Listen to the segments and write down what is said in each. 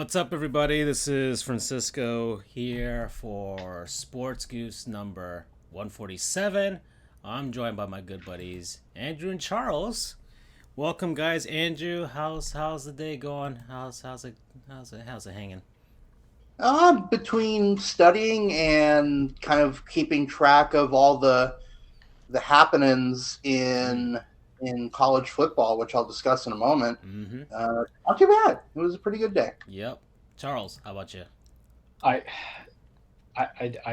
What's up, everybody? This is Francisco here for Sports Goose number 147. I'm joined by my good buddies Andrew and Charles. Welcome, guys. Andrew, how's the day going? How's it hanging? Between studying and kind of keeping track of all the happenings in college football, which I'll discuss in a moment. Mm-hmm. Not too bad. It was a pretty good day. Yep. Charles, how about you? I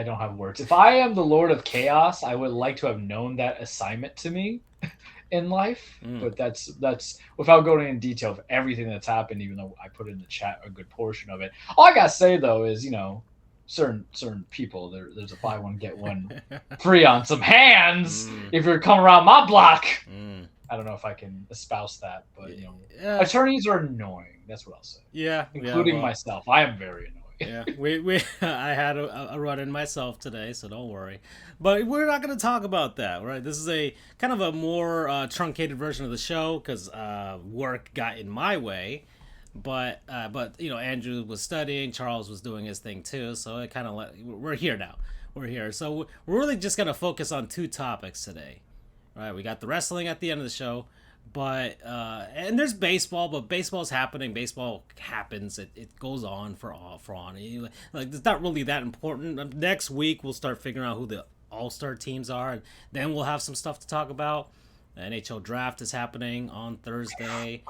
don't have words. If I am the Lord of Chaos, I would like to have known that assignment to me in life. But that's without going into detail of everything that's happened, even though I put in the chat a good portion of it. All I gotta say though is, certain people, there's a buy one get one free on some hands if you're coming around my block. I don't know if I can espouse that, but attorneys are annoying. That's what I'll say. Yeah, including myself. I am very annoying. Yeah, we I had a run in myself today, so don't worry. But we're not going to talk about that, right? This is a kind of a more truncated version of the show because work got in my way. But Andrew was studying, Charles was doing his thing too, so it kind of we're here now. We're here, so we're really just going to focus on two topics today. Right, we got the wrestling at the end of the show, but and there's baseball, but baseball's happening. Baseball happens. It goes on for on. Like it's not really that important. Next week we'll start figuring out who the all-star teams are, and then we'll have some stuff to talk about. The NHL draft is happening on Thursday,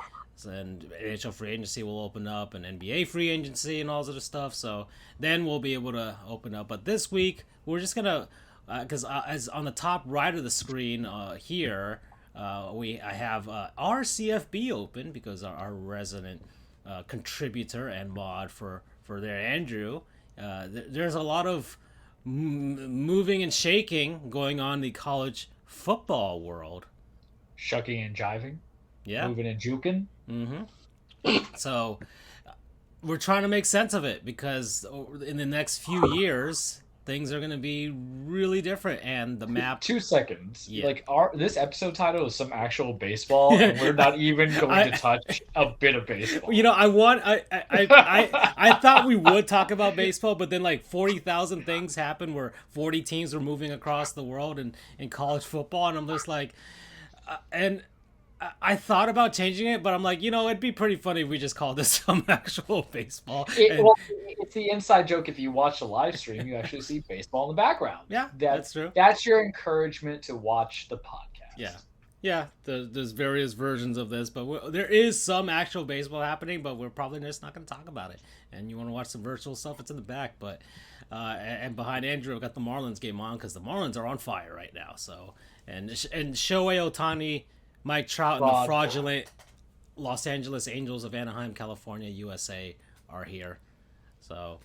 and NHL free agency will open up, and NBA free agency and all sort of stuff. So then we'll be able to open up. But this week we're just gonna. Because as on the top right of the screen here, I have our CFB open because our resident contributor and mod for there, Andrew. There's a lot of moving and shaking going on in the college football world. Shucking and jiving. Yeah. Moving and juking. Mm-hmm. So we're trying to make sense of it because in the next few years things are going to be really different, and the map. 2 seconds. Yeah. Like this episode title is some actual baseball, and we're not even going to touch a bit of baseball. I thought we would talk about baseball, but then like 40,000 things happened where 40 teams were moving across the world in college football, and I'm just like, and I thought about changing it, but I'm like, it'd be pretty funny if we just called this some actual baseball. It's the inside joke. If you watch the live stream, you actually see baseball in the background. Yeah, that's true. That's your encouragement to watch the podcast. Yeah. There's various versions of this, but there is some actual baseball happening, but we're probably just not going to talk about it. And you want to watch some virtual stuff, it's in the back. But and behind Andrew, I've got the Marlins game on because the Marlins are on fire right now. So and Shohei Ohtani, Mike Trout, and the fraudulent Los Angeles Angels of Anaheim, California, USA are here. So,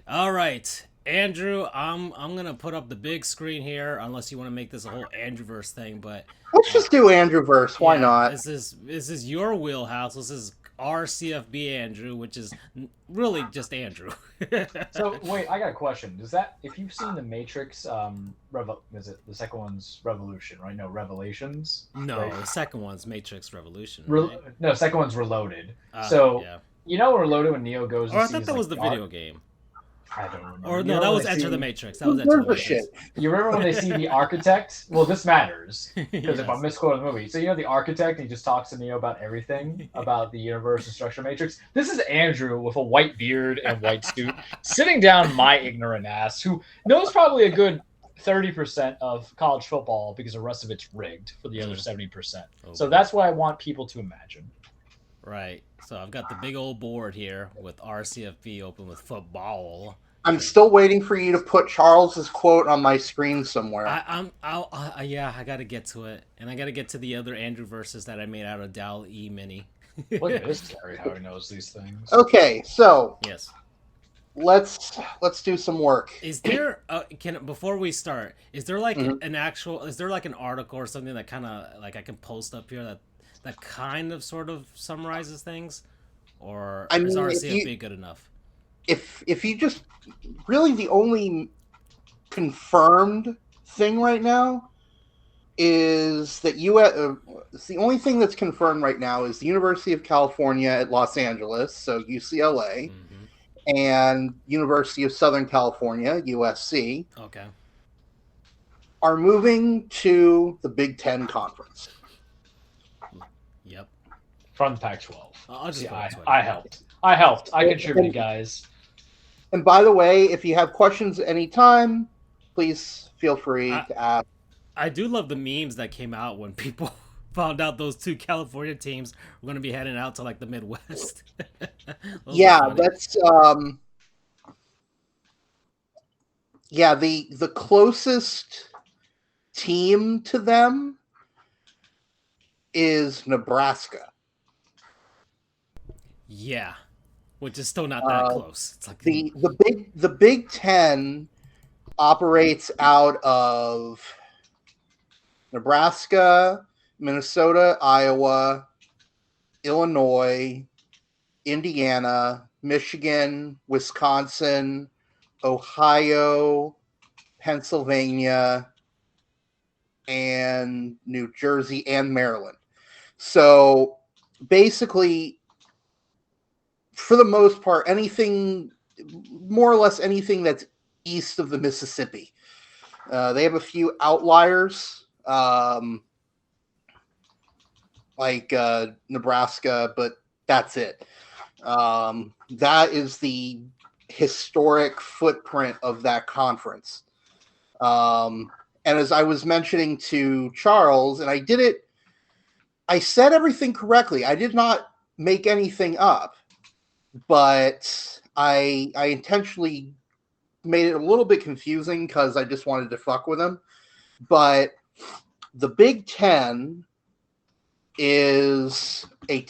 all right, Andrew, I'm gonna put up the big screen here, unless you want to make this a whole Andrewverse thing. But let's just do Andrewverse. Why not? This is your wheelhouse. This is our CFB Andrew, which is really just Andrew. So wait, I got a question. Does that, if you've seen the Matrix, is it the second one's Revolution, right? No, Revelations. No, right? The second one's Matrix Revolution. Right? No, second one's Reloaded. Reloaded when Neo goes. I thought that was the video game. I don't remember. Or no, that was Enter the Matrix. That was Enter the Matrix. You remember when they see the architect? Well, this matters because if I'm misquoting the movie, so the architect, he just talks to Neo about everything about the universe and structure Matrix. This is Andrew with a white beard and white suit, sitting down my ignorant ass, who knows probably a good 30% of college football because the rest of it's rigged for the other 70%. So that's what I want people to imagine. Right. So I've got the big old board here with RCFB open with football. I'm still waiting for you to put Charles's quote on my screen somewhere. I got to get to it, and I got to get to the other Andrew verses that I made out of Dal E Mini. Look at this Terry, how he knows these things. Okay, so yes, let's do some work. Is there before we start? Is there like an actual? Is there like an article or something that kind of like I can post up here that kind of sort of summarizes things, or is RCFB good enough? If you just really, the only confirmed thing right now is that the only thing that's confirmed right now is the University of California at Los Angeles, so UCLA, and University of Southern California, USC, Okay. are moving to the Big Ten Conference. Yep. From the Pac-12. I'll just I helped. I contributed, guys. And by the way, if you have questions at any time, please feel free to ask. I do love the memes that came out when people found out those two California teams were going to be heading out to like the Midwest. Yeah, that's the closest team to them is Nebraska. Yeah, which is still not that close. It's like the Big Ten operates out of Nebraska, Minnesota, Iowa, Illinois, Indiana, Michigan, Wisconsin, Ohio, Pennsylvania, and New Jersey and Maryland. So basically, for the most part, more or less anything that's east of the Mississippi. They have a few outliers, like Nebraska, but that's it. That is the historic footprint of that conference. And as I was mentioning to Charles, and I said everything correctly. I did not make anything up, but I intentionally made it a little bit confusing because I just wanted to fuck with him. But the Big Ten is a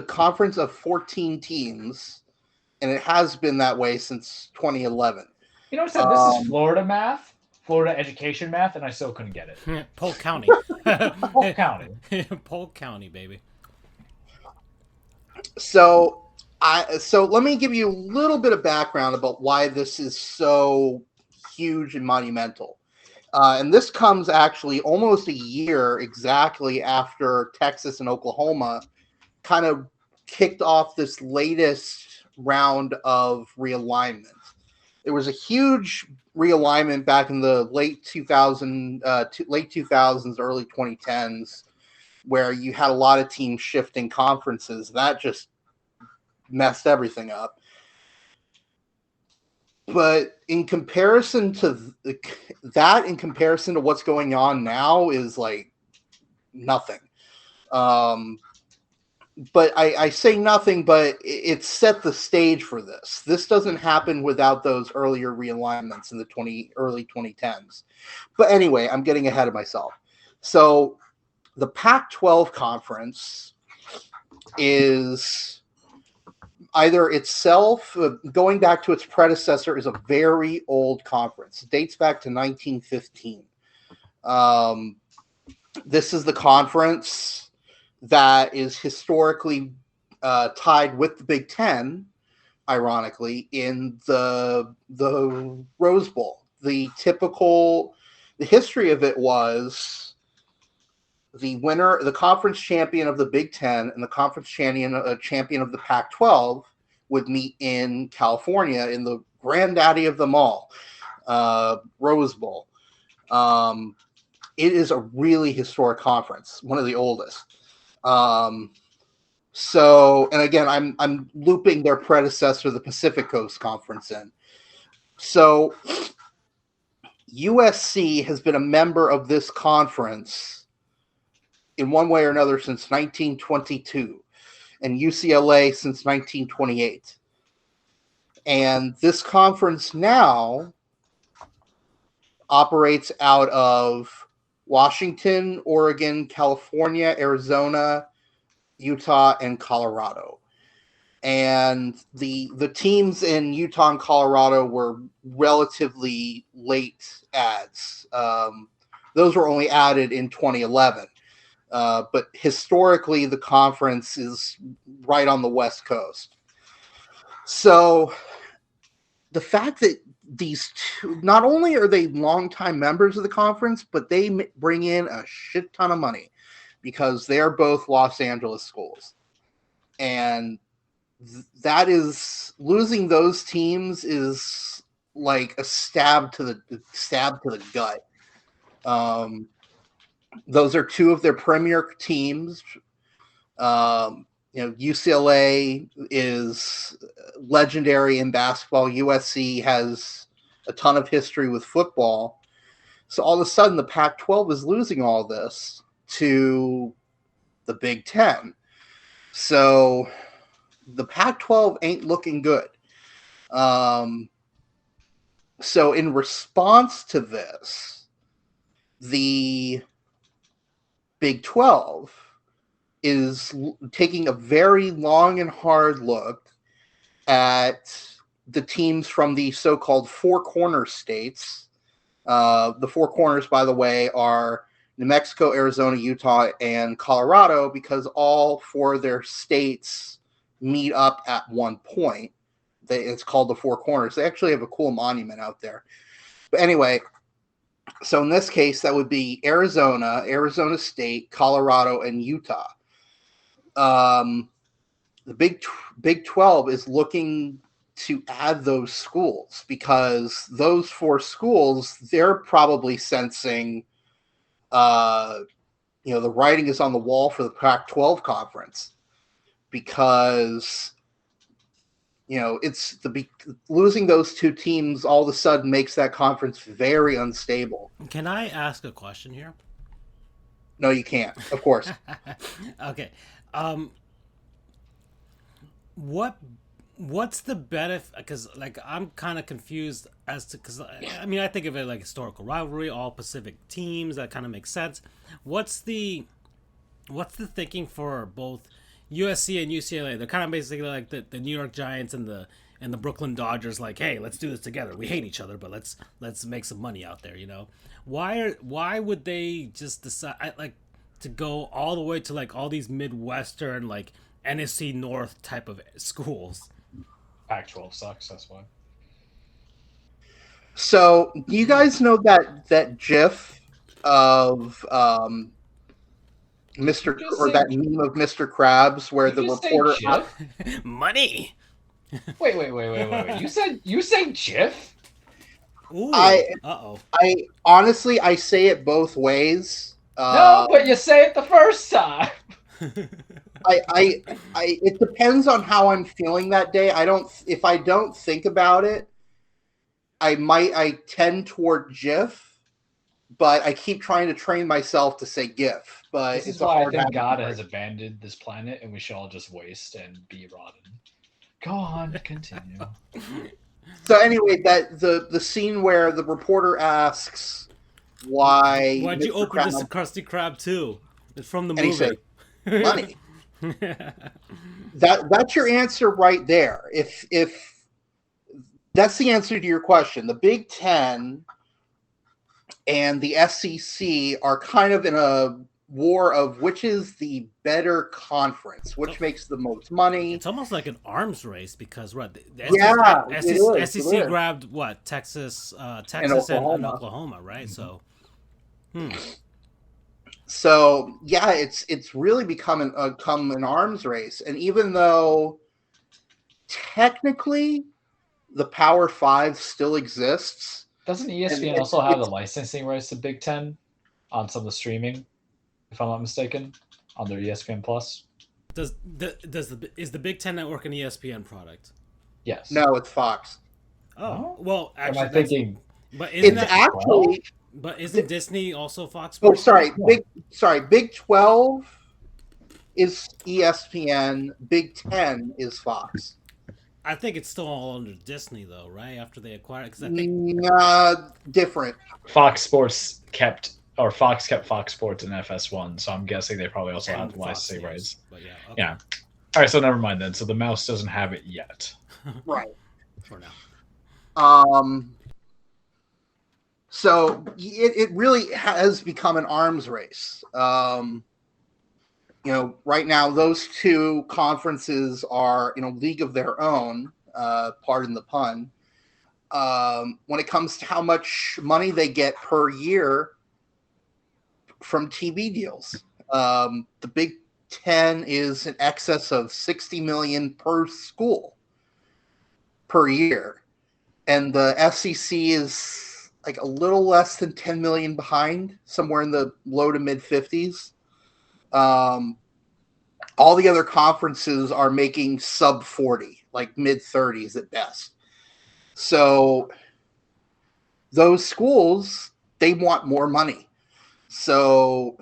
conference of 14 teams, and it has been that way since 2011. You know what I said? This is Florida math. Florida education math, and I still couldn't get it. Polk County. Polk County. Polk County, baby. So let me give you a little bit of background about why this is so huge and monumental. And this comes actually almost a year exactly after Texas and Oklahoma kind of kicked off this latest round of realignment. There was a huge realignment back in the late 2000s, early 2010s, where you had a lot of teams shifting conferences. That just messed everything up. But in comparison to what's going on now is like nothing. But I say nothing, but it set the stage for this. This doesn't happen without those earlier realignments in the early 2010s. But anyway, I'm getting ahead of myself. So the Pac-12 conference is either itself, going back to its predecessor, is a very old conference. It dates back to 1915. This is the conference that is historically tied with the Big Ten, ironically, in the Rose Bowl. The history of it was the winner, the conference champion of the Big Ten and the conference champion of the Pac-12 would meet in California in the granddaddy of them all, Rose Bowl. It is a really historic conference, one of the oldest. So, and again, I'm looping their predecessor, the Pacific Coast Conference, in. So USC has been a member of this conference in one way or another since 1922, and UCLA since 1928. And this conference now operates out of Washington, Oregon, California, Arizona, Utah, and Colorado. And the teams in Utah and Colorado were relatively late adds. Those were only added in 2011. But historically, the conference is right on the West Coast. So the fact that these two, not only are they longtime members of the conference, but they bring in a shit ton of money because they're both Los Angeles schools. And that is losing those teams is like a stab to the gut. Those are two of their premier teams. UCLA is legendary in basketball. USC has a ton of history with football. So all of a sudden, the Pac-12 is losing all this to the Big Ten. So the Pac-12 ain't looking good. So in response to this, the Big 12 is taking a very long and hard look at the teams from the so-called Four Corners states. The Four Corners, by the way, are New Mexico, Arizona, Utah, and Colorado, because all four of their states meet up at one point. It's called the Four Corners. They actually have a cool monument out there. But anyway, so in this case, that would be Arizona, Arizona State, Colorado, and Utah. The Big 12 is looking to add those schools because those four schools, they're probably sensing, the writing is on the wall for the Pac-12 conference because, it's losing those two teams all of a sudden makes that conference very unstable. Can I ask a question here? No, you can't. Of course. Okay. What's the benefit? Because I'm kind of confused as to, because I think of it like historical rivalry, all Pacific teams. That kind of makes sense. What's the thinking for both USC and UCLA? They're kind of basically like the New York Giants and the Brooklyn Dodgers. Like, hey, let's do this together. We hate each other, but let's make some money out there. Why would they just decide to go all the way to all these Midwestern NFC North type of schools? Pac-12 sucks. That's why. So you guys know that GIF of Mr. or that meme of Mr. Krabs where the reporter money. Wait. You say GIF? Ooh. I honestly say it both ways. No, but you say it the first time. It depends on how I'm feeling that day. If I don't think about it, I tend toward GIF, but I keep trying to train myself to say GIF. But this is why I think God has abandoned this planet and we should all just waste and be rotten. Go on, continue. So anyway, that the scene where the reporter asks why'd you open this Krusty Krab too? It's from the movie. He said, money. That's your answer right there. If that's the answer to your question, the Big Ten and the SEC are kind of in a war of which is the better conference, which makes the most money. It's almost like an arms race because the SEC grabbed what Texas and Oklahoma, right? So. So yeah, it's really become an arms race, and even though technically the Power Five still exists, doesn't ESPN also have the licensing rights to Big Ten on some of the streaming, if I'm not mistaken, on their ESPN Plus? Is the Big Ten Network an ESPN product? Yes. No, it's Fox. Oh well, actually, am I thinking? But isn't Disney also Fox Sports? Oh, Big 12 is ESPN. Big 10 is Fox. I think it's still all under Disney, though, right? After they acquired it, because I think different. Fox kept Fox Sports and FS1, so I'm guessing they probably also have the licensing rights. But yeah, okay. Yeah. All right, so never mind then. So the mouse doesn't have it yet. Right. For now. So it really has become an arms race. Right now those two conferences are in a league of their own, pardon the pun, when it comes to how much money they get per year from TV deals. The Big Ten is in excess of $60 million per school per year, and the SEC is like a little less than 10 million behind, somewhere in the low to mid 50s. All the other conferences are making sub 40, like mid 30s at best. So those schools, they want more money. So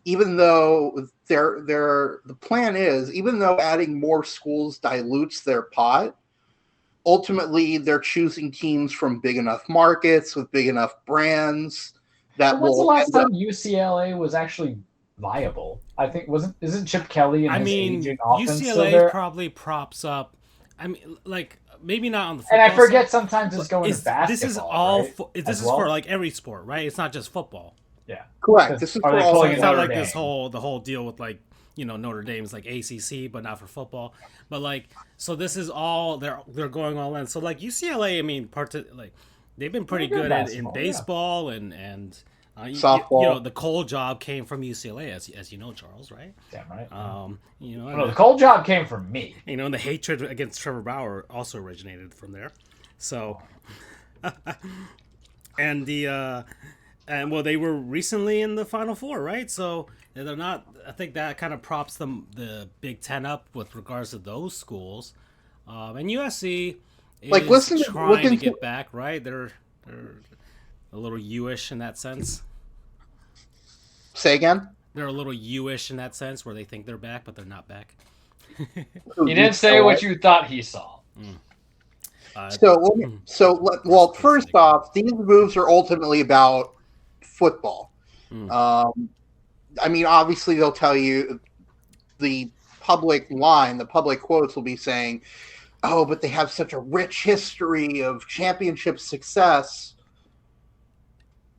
even though the plan is, even though adding more schools dilutes their pot, ultimately they're choosing teams from big enough markets with big enough brands that When's the will last end time up. UCLA was actually viable? I think isn't Chip Kelly and I his mean, aging offense still UCLA there? probably props up. I mean, like maybe not on the And football I forget side, sometimes it's but going to basketball. this is all right? this As is well? for like every sport, right? It's not just football. Yeah. Correct. This is Are for they all. pulling It's in not Notre like this Dame? the whole deal with like Notre Dame's like ACC, but not for football. But like so this is all they're going all in. So like UCLA, I mean, like they've been pretty They're good good in basketball, baseball and Softball. the Cole job came from UCLA, as you know, Charles, right? Damn right. And The cold job came from me. and the hatred against Trevor Bauer also originated from there. So, and well, they were recently in the Final Four, right? So they're not. I think that kind of props the Big Ten up with regards to those schools, and USC is Like, look trying to into- get back, right? They're a little U-ish in that sense. Say again? They're a little U-ish in that sense, where they think they're back, but they're not back. He didn't say what you thought he saw. Well, first off, these moves are ultimately about football. I mean, obviously, they'll tell you the public quotes will be saying, "Oh, but they have such a rich history of championship success."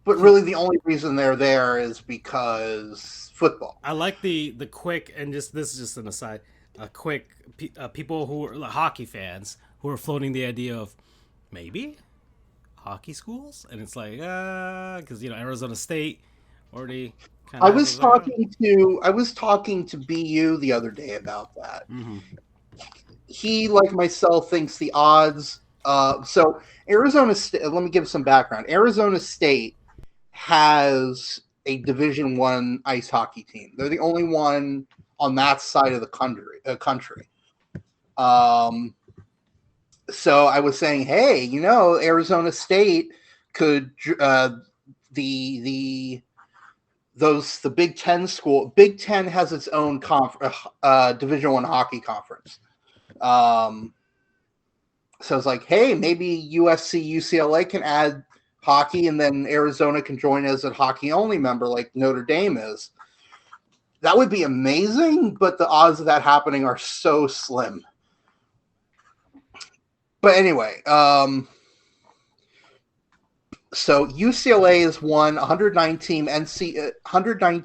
But really, the only reason they're there is because football. I like the quick, and this is just an aside, people who are hockey fans who are floating the idea of maybe hockey schools, and it's like because Arizona State already. I was talking to BU the other day about that. Mm-hmm. He, like myself, thinks the odds. So Arizona State. Let me give some background. Arizona State has a Division I ice hockey team. They're the only one on that side of the country. So I was saying, hey, Arizona State could the Big Ten school. Big Ten has its own Division I hockey conference. So I was like, hey, maybe USC, UCLA can add hockey, and then Arizona can join as a hockey-only member like Notre Dame is. That would be amazing, but the odds of that happening are so slim. But anyway, so UCLA has won 119 NCAA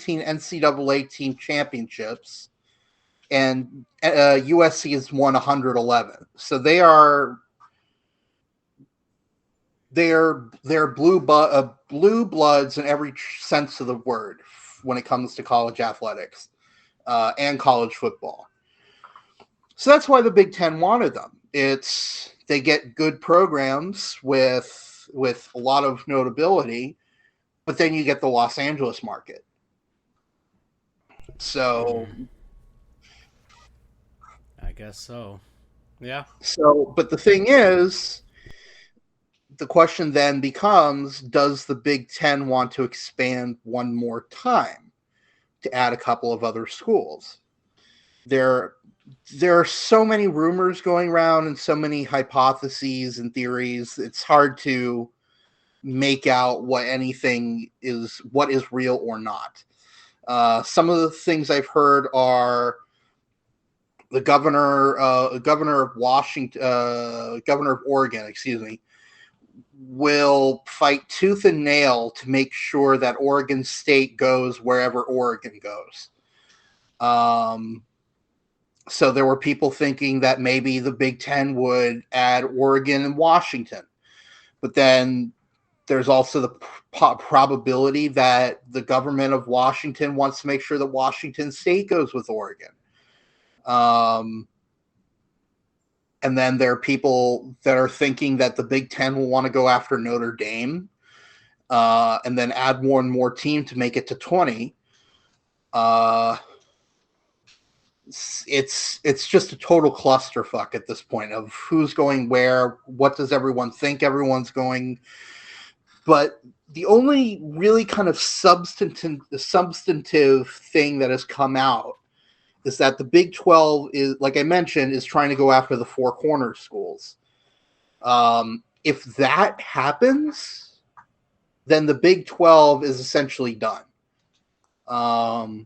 team championships, and USC has won 111. So they're blue bloods in every sense of the word when it comes to college athletics and college football. So that's why the Big Ten wanted them. They get good programs with a lot of notability, but then you get the Los Angeles market. So I guess so. Yeah. So, but the thing is, the question then becomes, does the Big Ten want to expand one more time to add a couple of other schools? There are so many rumors going around and so many hypotheses and theories. It's hard to make out what is real or not. Some of the things I've heard are the governor of Oregon, will fight tooth and nail to make sure that Oregon State goes wherever Oregon goes. So there were people thinking that maybe the Big Ten would add Oregon and Washington. But then there's also the probability that the government of Washington wants to make sure that Washington State goes with Oregon. And then there are people that are thinking that the Big Ten will want to go after Notre Dame, and then add more and more team to make it to 20. It's just a total clusterfuck at this point of who's going where, what does everyone think everyone's going. But the only really kind of substantive thing that has come out is that the Big 12 is, like I mentioned, is trying to go after the Four Corners schools. If that happens, then the Big 12 is essentially done. Because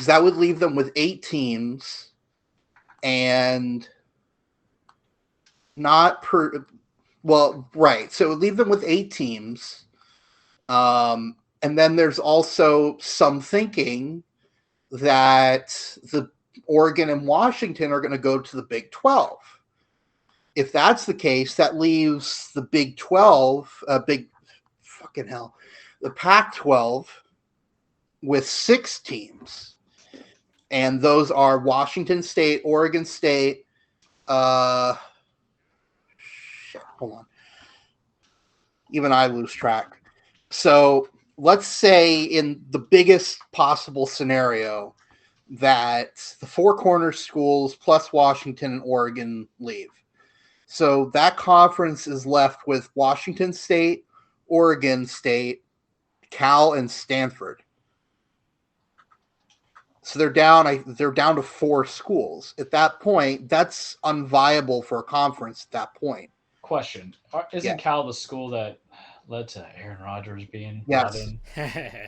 that would leave them with 8 teams and not per... Well, right. So it would leave them with 8 teams. And then there's also some thinking that the Oregon and Washington are going to go to the Big 12. If that's the case, that leaves the Big 12, the Pac-12 with 6 teams. And those are Washington State, Oregon State, hold on. Even I lose track. So let's say in the biggest possible scenario that the Four Corners schools plus Washington and Oregon leave. So that conference is left with Washington State, Oregon State, Cal, and Stanford. So they're down to 4 schools. At that point, that's unviable for a conference at that point. Question. Isn't Cal the school that led to Aaron Rodgers being brought in?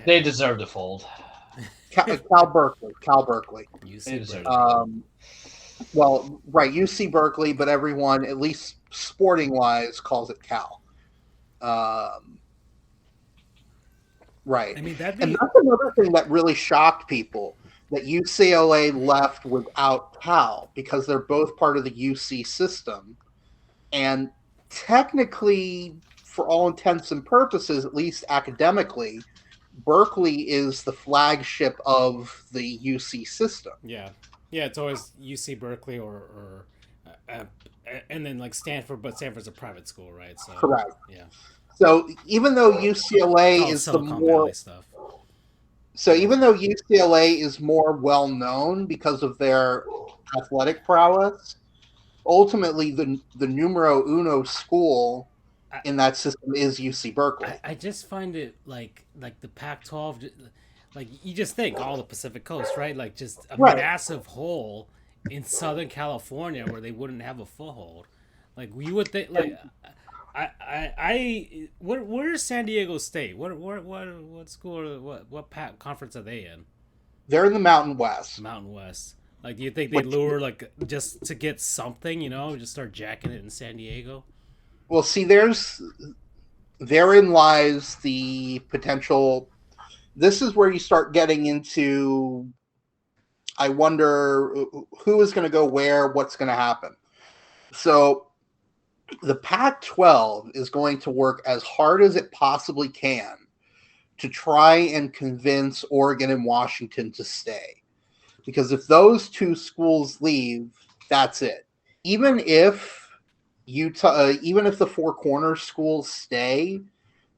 They deserve to fold. Cal Berkeley. UC Well, right, UC Berkeley, but everyone, at least sporting-wise, calls it Cal. Right. I mean, and that's another thing that really shocked people, that UCLA left without Cal, because they're both part of the UC system. And technically, for all intents and purposes, at least academically, Berkeley is the flagship of the UC system. Yeah, it's always UC Berkeley or and then like Stanford, but Stanford's a private school, right? So correct. Yeah. So even though UCLA is the more stuff. So even though UCLA is more well known because of their athletic prowess, ultimately the numero uno school in that system is UC Berkeley. I just find it like the Pac-12, like you just think all the Pacific Coast, right? Like just a massive hole in Southern California where they wouldn't have a foothold. Like you would think, like where's San Diego State? What school? What conference are they in? They're in the Mountain West. Mountain West. Like, do you think they lure like just to get something? Just start jacking it in San Diego? Well, see, therein lies the potential. This is where you start getting into, I wonder who is going to go where, what's going to happen. So the Pac-12 is going to work as hard as it possibly can to try and convince Oregon and Washington to stay. Because if those 2 schools leave, that's it. Even if the Four Corners schools stay,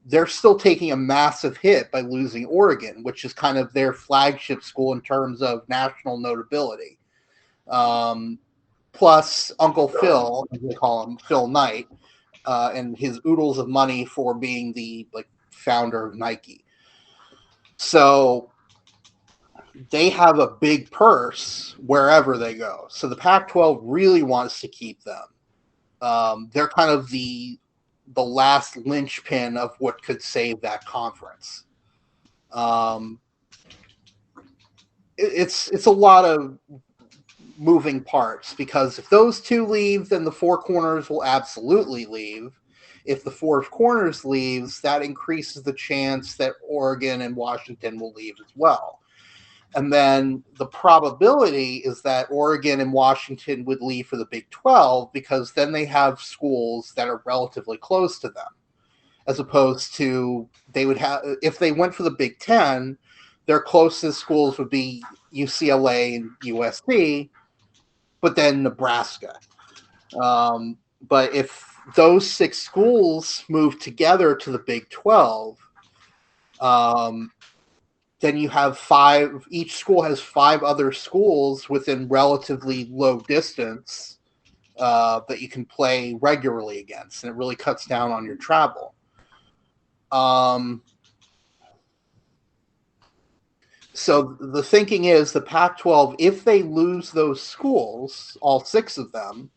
they're still taking a massive hit by losing Oregon, which is kind of their flagship school in terms of national notability. Plus Uncle Phil, as they call him, Phil Knight, and his oodles of money for being the founder of Nike. So they have a big purse wherever they go. So the Pac-12 really wants to keep them. They're kind of the last linchpin of what could save that conference. It's a lot of moving parts, because if those 2 leave, then the Four Corners will absolutely leave. If the Four Corners leaves, that increases the chance that Oregon and Washington will leave as well. And then the probability is that Oregon and Washington would leave for the Big 12, because then they have schools that are relatively close to them, as opposed to they would have, if they went for the Big 10, their closest schools would be UCLA and USC, but then Nebraska. But if those 6 schools move together to the Big 12, then you have 5. Each school has 5 other schools within relatively low distance that you can play regularly against, and it really cuts down on your travel. So the thinking is the Pac-12, if they lose those schools, all 6 of them,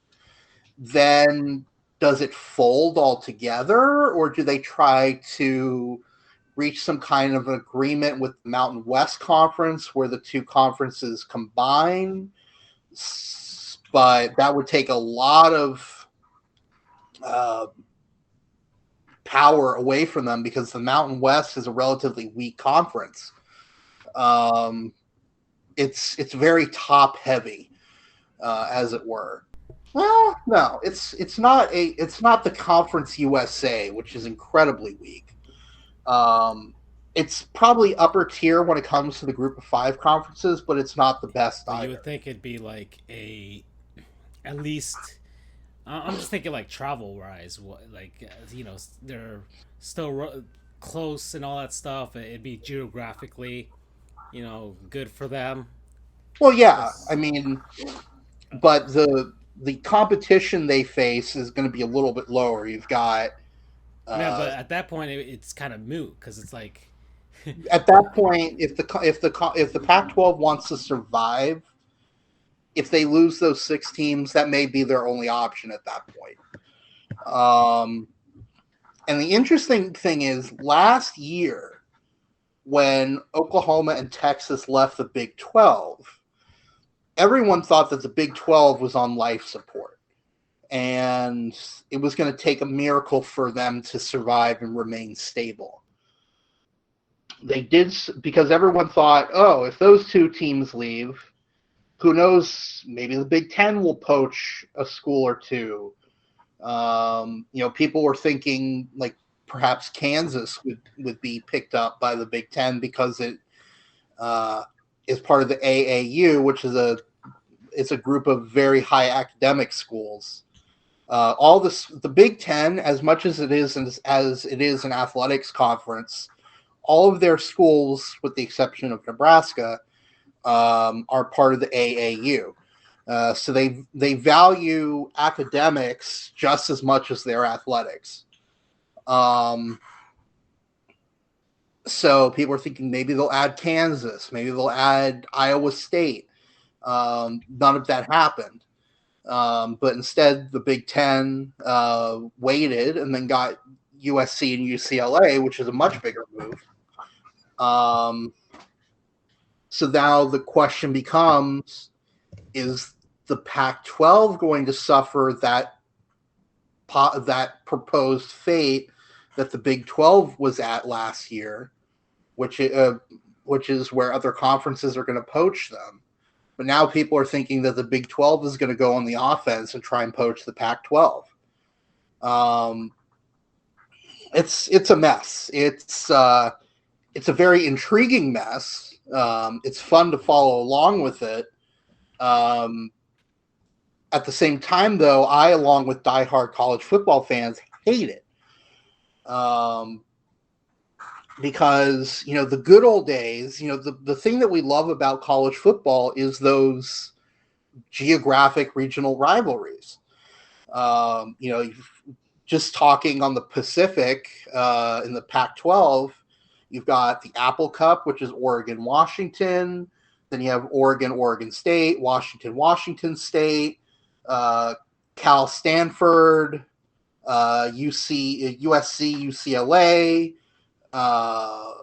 then does it fold altogether, or do they try to reach some kind of an agreement with the Mountain West Conference where the 2 conferences combine? But that would take a lot of power away from them because the Mountain West is a relatively weak conference. It's very top heavy, as it were. Well, no, it's not the Conference USA, which is incredibly weak. It's probably upper tier when it comes to the Group of 5 conferences, but it's not the best either. You would think it'd be like at least. I'm just thinking like travel wise, like they're still close and all that stuff. It'd be geographically, good for them. Well, yeah, I mean, but the competition they face is going to be a little bit lower. You've got yeah, but at that point it's kind of moot because it's like at that point, if the Pac-12 wants to survive, if they lose those 6 teams, that may be their only option at that point. And the interesting thing is, last year, when Oklahoma and Texas left the Big 12, everyone thought that the Big 12 was on life support. And it was going to take a miracle for them to survive and remain stable. They did, because everyone thought, oh, if those 2 teams leave, who knows, maybe the Big 10 will poach a school or 2. People were thinking like perhaps Kansas would be picked up by the Big 10 because it is part of the AAU, which is a group of very high academic schools. The Big 10, as much as it is an athletics conference, all of their schools, with the exception of Nebraska, are part of the AAU. So they value academics just as much as their athletics. So people are thinking maybe they'll add Kansas, maybe they'll add Iowa State. None of that happened. But instead, the Big 10 waited and then got USC and UCLA, which is a much bigger move. So now the question becomes, is the Pac-12 going to suffer that proposed fate that the Big 12 was at last year, which is where other conferences are going to poach them? But now people are thinking that the Big 12 is going to go on the offense and try and poach the Pac-12. It's a mess. It's a very intriguing mess. It's fun to follow along with it. At the same time, though, I, along with diehard college football fans, hate it. Because, the good old days, the thing that we love about college football is those geographic regional rivalries. Just talking on the Pacific, in the Pac-12, you've got the Apple Cup, which is Oregon, Washington. Then you have Oregon, Oregon State, Washington, Washington State, Cal, Stanford, USC, UCLA. I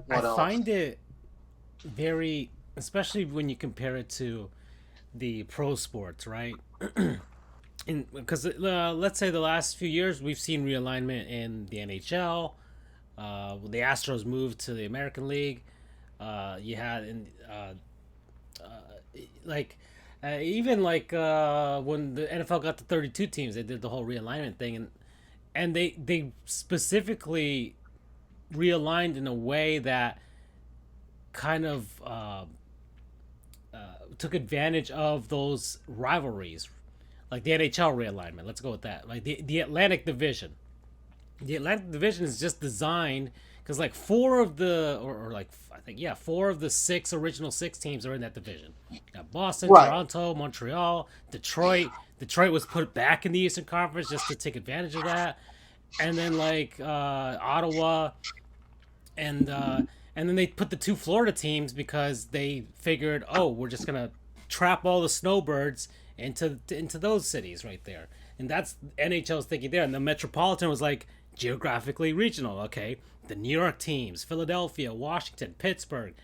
find it very, especially when you compare it to the pro sports, right? Because let's say the last few years we've seen realignment in the NHL. The Astros moved to the American League. You had even when the NFL got to 32 teams, they did the whole realignment thing, and they specifically realigned in a way that kind of took advantage of those rivalries, like the NHL realignment. Let's go with that. Like the Atlantic Division. The Atlantic Division is just designed because like four of the or like I think yeah 4 of the original six teams are in that division. You got Boston, Right. Toronto, Montreal, Detroit. Detroit was put back in the Eastern Conference just to take advantage of that, and then like Ottawa, and then they put the 2 Florida teams because they figured, oh, we're just gonna trap all the snowbirds into those cities right there, and that's NHL's thinking there. And the Metropolitan was like geographically regional. Okay, the New York teams, Philadelphia, Washington, Pittsburgh,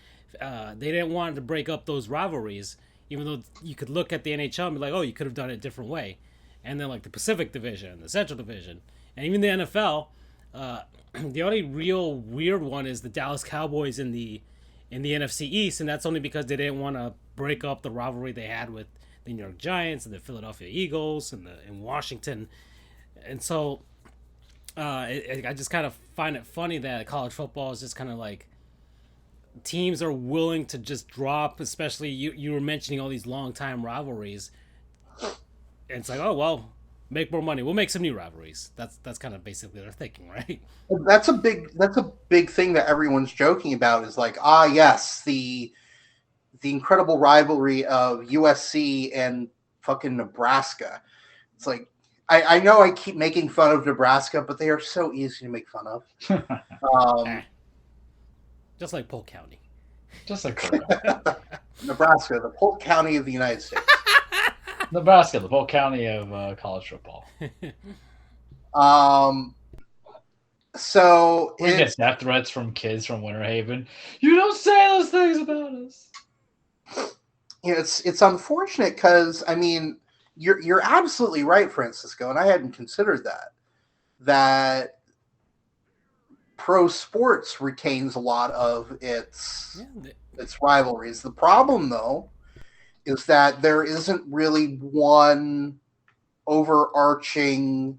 they didn't want to break up those rivalries, even though you could look at the NHL and be like, oh, you could have done it a different way. And then like the Pacific Division, the Central Division, and even the NFL. The only real weird one is the Dallas Cowboys in the NFC East, and that's only because they didn't want to break up the rivalry they had with the New York Giants and the Philadelphia Eagles and Washington. And so I just kind of find it funny that college football is just kind of like teams are willing to just drop, especially you were mentioning all these long time rivalries. And it's like, oh well, make more money. We'll make some new rivalries. That's kind of basically their thinking, right? That's a big thing that everyone's joking about is like, yes, the incredible rivalry of USC and fucking Nebraska. It's like I know I keep making fun of Nebraska, but they are so easy to make fun of. Just like Polk County. Just like Nebraska, the Polk County of the United States. Nebraska, the Polk County of college football. So we get death threats from kids from Winter Haven. You don't say those things about us. It's unfortunate because I mean you're absolutely right, Francisco, and I hadn't considered that pro sports retains a lot of its rivalries. The problem, though, is that there isn't really one overarching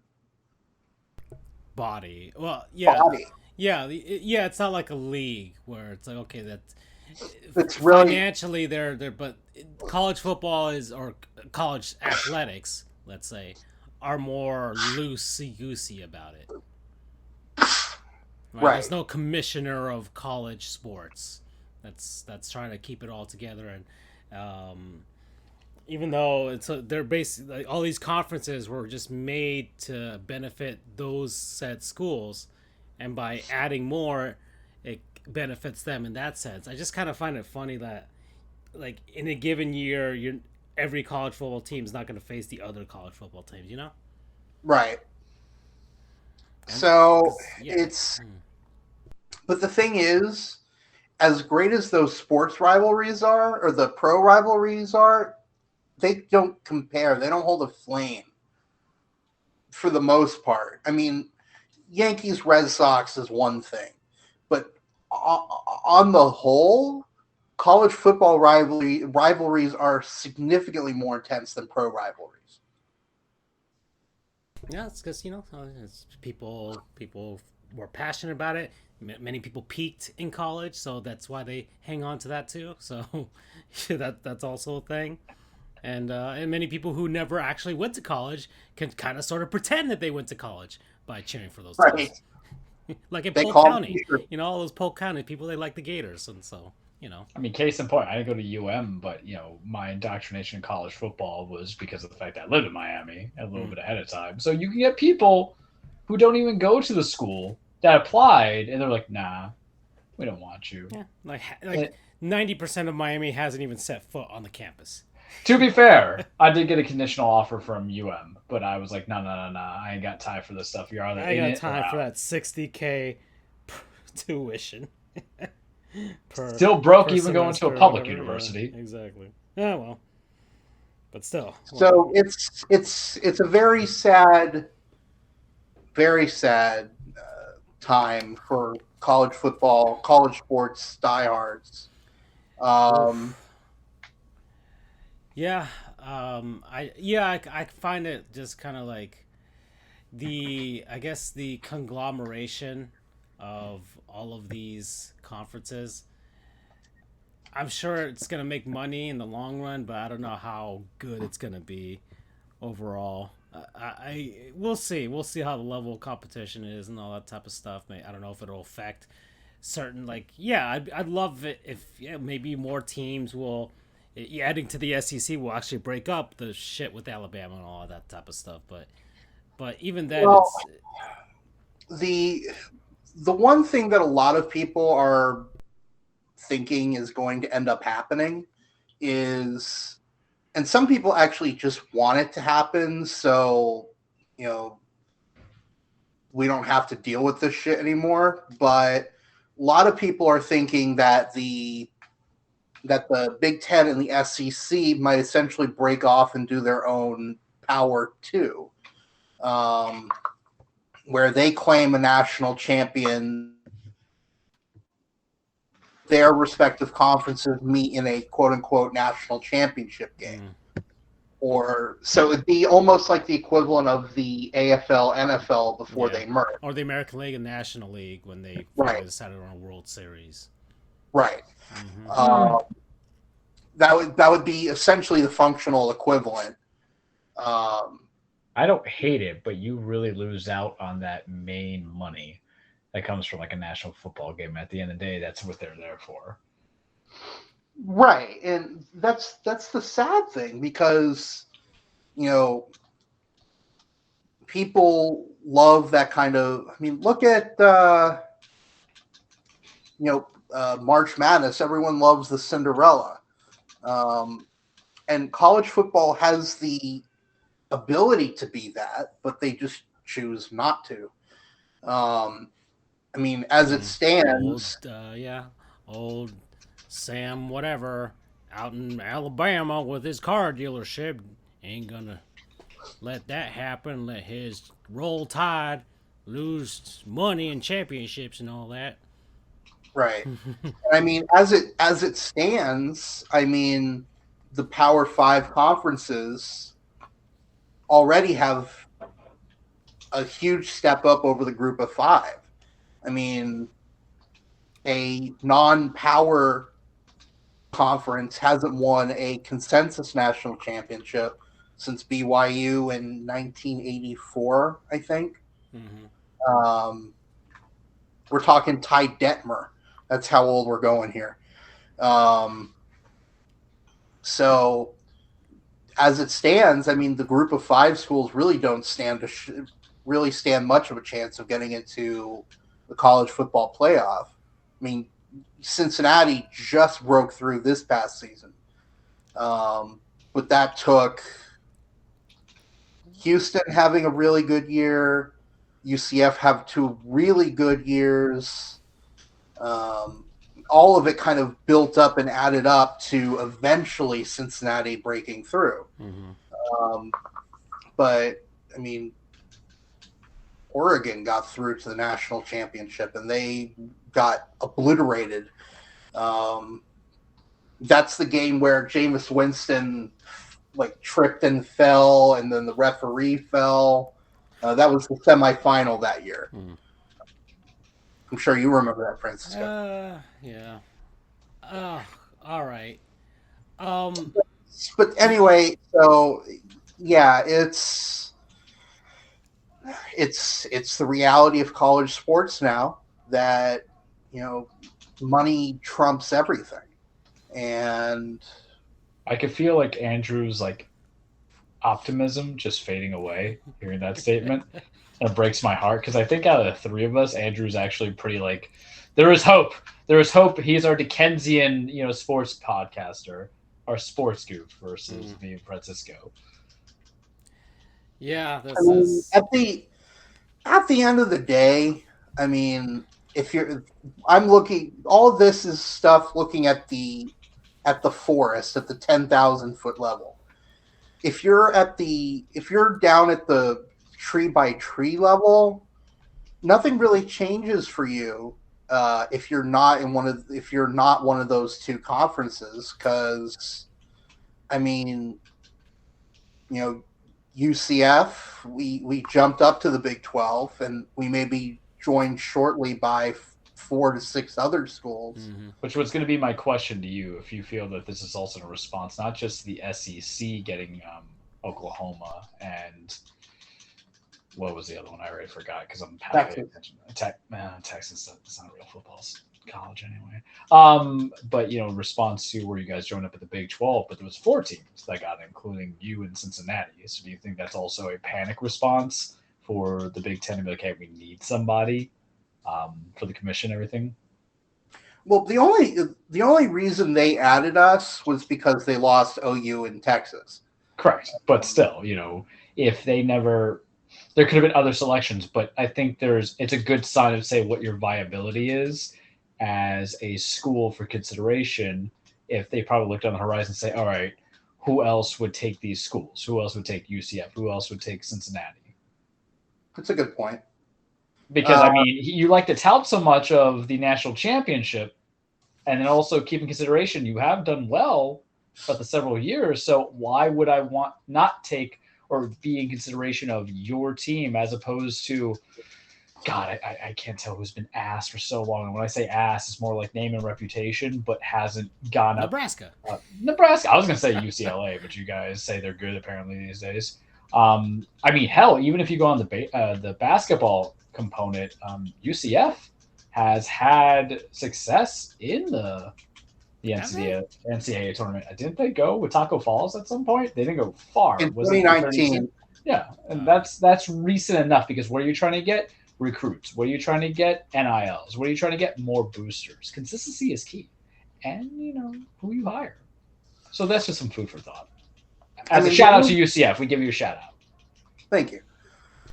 body. Well, body. Yeah. It's not like a league where it's like, okay, it's really financially they're but college football or college athletics, let's say, are more loosey-goosey about it. Right? There's no commissioner of college sports that's trying to keep it all together, and even though they're basically like, all these conferences were just made to benefit those said schools, and by adding more, it benefits them in that sense. I just kind of find it funny that, like, in a given year, every college football team is not going to face the other college football teams, you know? Right. So but the thing is, as great as those sports rivalries are, or the pro rivalries are, they don't compare. They don't hold a flame for the most part. I mean, Yankees Red Sox is one thing, but on the whole, college football rivalries are significantly more intense than pro rivalries. Yeah, it's because people were passionate about it. Many people peaked in college, so that's why they hang on to that too. So that's also a thing. And many people who never actually went to college can kind of sort of pretend that they went to college by cheering for those teams. Like in Polk County, all those Polk County people, they like the Gators, and so I mean, case in point, I didn't go to UM, but my indoctrination in college football was because of the fact that I lived in Miami a little bit ahead of time. So you can get people who don't even go to the school that applied, and they're like, "Nah, we don't want you." Yeah, like 90% of Miami hasn't even set foot on the campus. To be fair, I did get a conditional offer from UM, but I was like, no, I ain't got time for this stuff. You're either in it or out. I got time for that $60,000 tuition. Still broke even going to a public university. Yeah, exactly. Yeah, well, but still. So it's a very sad time for college football, college sports diehards. I find it just kind of like the conglomeration of all of these conferences. I'm sure it's gonna make money in the long run, but I don't know how good it's gonna be overall. We'll see. We'll see how the level of competition is and all that type of stuff. I don't know if it'll affect certain I'd love it if maybe more teams will adding to the SEC will actually break up the shit with Alabama and all that type of stuff. But even then, well, the one thing that a lot of people are thinking is going to end up happening is, and some people actually just want it to happen, so we don't have to deal with this shit anymore. But a lot of people are thinking that the Big Ten and the SEC might essentially break off and do their own Power 2, where they claim a national champion. Their respective conferences meet in a quote-unquote national championship game. Or so it'd be almost like the equivalent of the AFL, NFL before they merged. Or the American League and National League when they decided on a World Series. Right. That would be essentially the functional equivalent. I don't hate it, but you really lose out on that main money that comes from like a national football game. At the end of the day, that's what they're there for. Right. And that's the sad thing, because people love that kind of, look at March Madness. Everyone loves the Cinderella. And college football has the ability to be that, but they just choose not to. As it stands, old Sam whatever out in Alabama with his car dealership ain't gonna let that happen. Let his Roll Tide lose money and championships and all that. Right. As it stands, the Power 5 conferences already have a huge step up over the Group of 5. A non-power conference hasn't won a consensus national championship since BYU in 1984, I think. We're talking Ty Detmer. That's how old we're going here. So as it stands, the Group of 5 schools really don't stand much of a chance of getting into the college football playoff. Cincinnati just broke through this past season. But that took Houston having a really good year, UCF have 2 really good years. All of it kind of built up and added up to eventually Cincinnati breaking through. But Oregon got through to the national championship and they got obliterated. That's the game where Jameis Winston tripped and fell, and then the referee fell. That was the semifinal that year. I'm sure you remember that, Francisco. Yeah. All right. But anyway, so yeah, it's the reality of college sports now that money trumps everything. And I could feel like Andrew's optimism just fading away hearing that statement. It breaks my heart because I think out of the 3 of us, Andrew's actually pretty there is hope. There is hope. He's our Dickensian, sports podcaster, our sports goof versus me and Francisco. Yeah, at the end of the day, I'm looking. All of this is stuff looking at the forest at the 10,000 foot level. If you're down at the tree by tree level, nothing really changes for you if you're not one of those 2 conferences, because UCF we jumped up to the Big 12 and we may be joined shortly by 4 to 6 other schools. Mm-hmm. Which was going to be my question to you, if you feel that this is also a response, not just the SEC getting Oklahoma and what was the other one? I already forgot because I'm paying attention. Texas, it's not real football, it's college anyway. But response to where you guys joined up at the Big 12, but there was 4 teams that got it, including you and Cincinnati. So do you think that's also a panic response for the Big 10 to be like, hey, we need somebody for the commission and everything? Well, the only reason they added us was because they lost OU in Texas. Correct, but still, if they never, there could have been other selections. But I think it's a good sign of say what your viability is as a school for consideration. If they probably looked on the horizon and say, all right, who else would take these schools? Who else would take UCF? Who else would take Cincinnati? That's a good point. Because you like to tout so much of the national championship, and then also keep in consideration you have done well for the several years. So why would I want not take or be in consideration of your team as opposed to, God, I can't tell who's been asked for so long. And when I say asked, it's more like name and reputation, but hasn't gone up. Nebraska. I was going to say UCLA, but you guys say they're good apparently these days. Hell, even if you go on the basketball component, UCF has had success in the NCAA tournament. Didn't they go with Taco Falls at some point? They didn't go far. In 2019. Yeah, and that's recent enough because what are you trying to get? Recruits. What are you trying to get? NILs. What are you trying to get? More boosters. Consistency is key. And, who you hire. So that's just some food for thought. As a shout out to UCF, we give you a shout out. Thank you.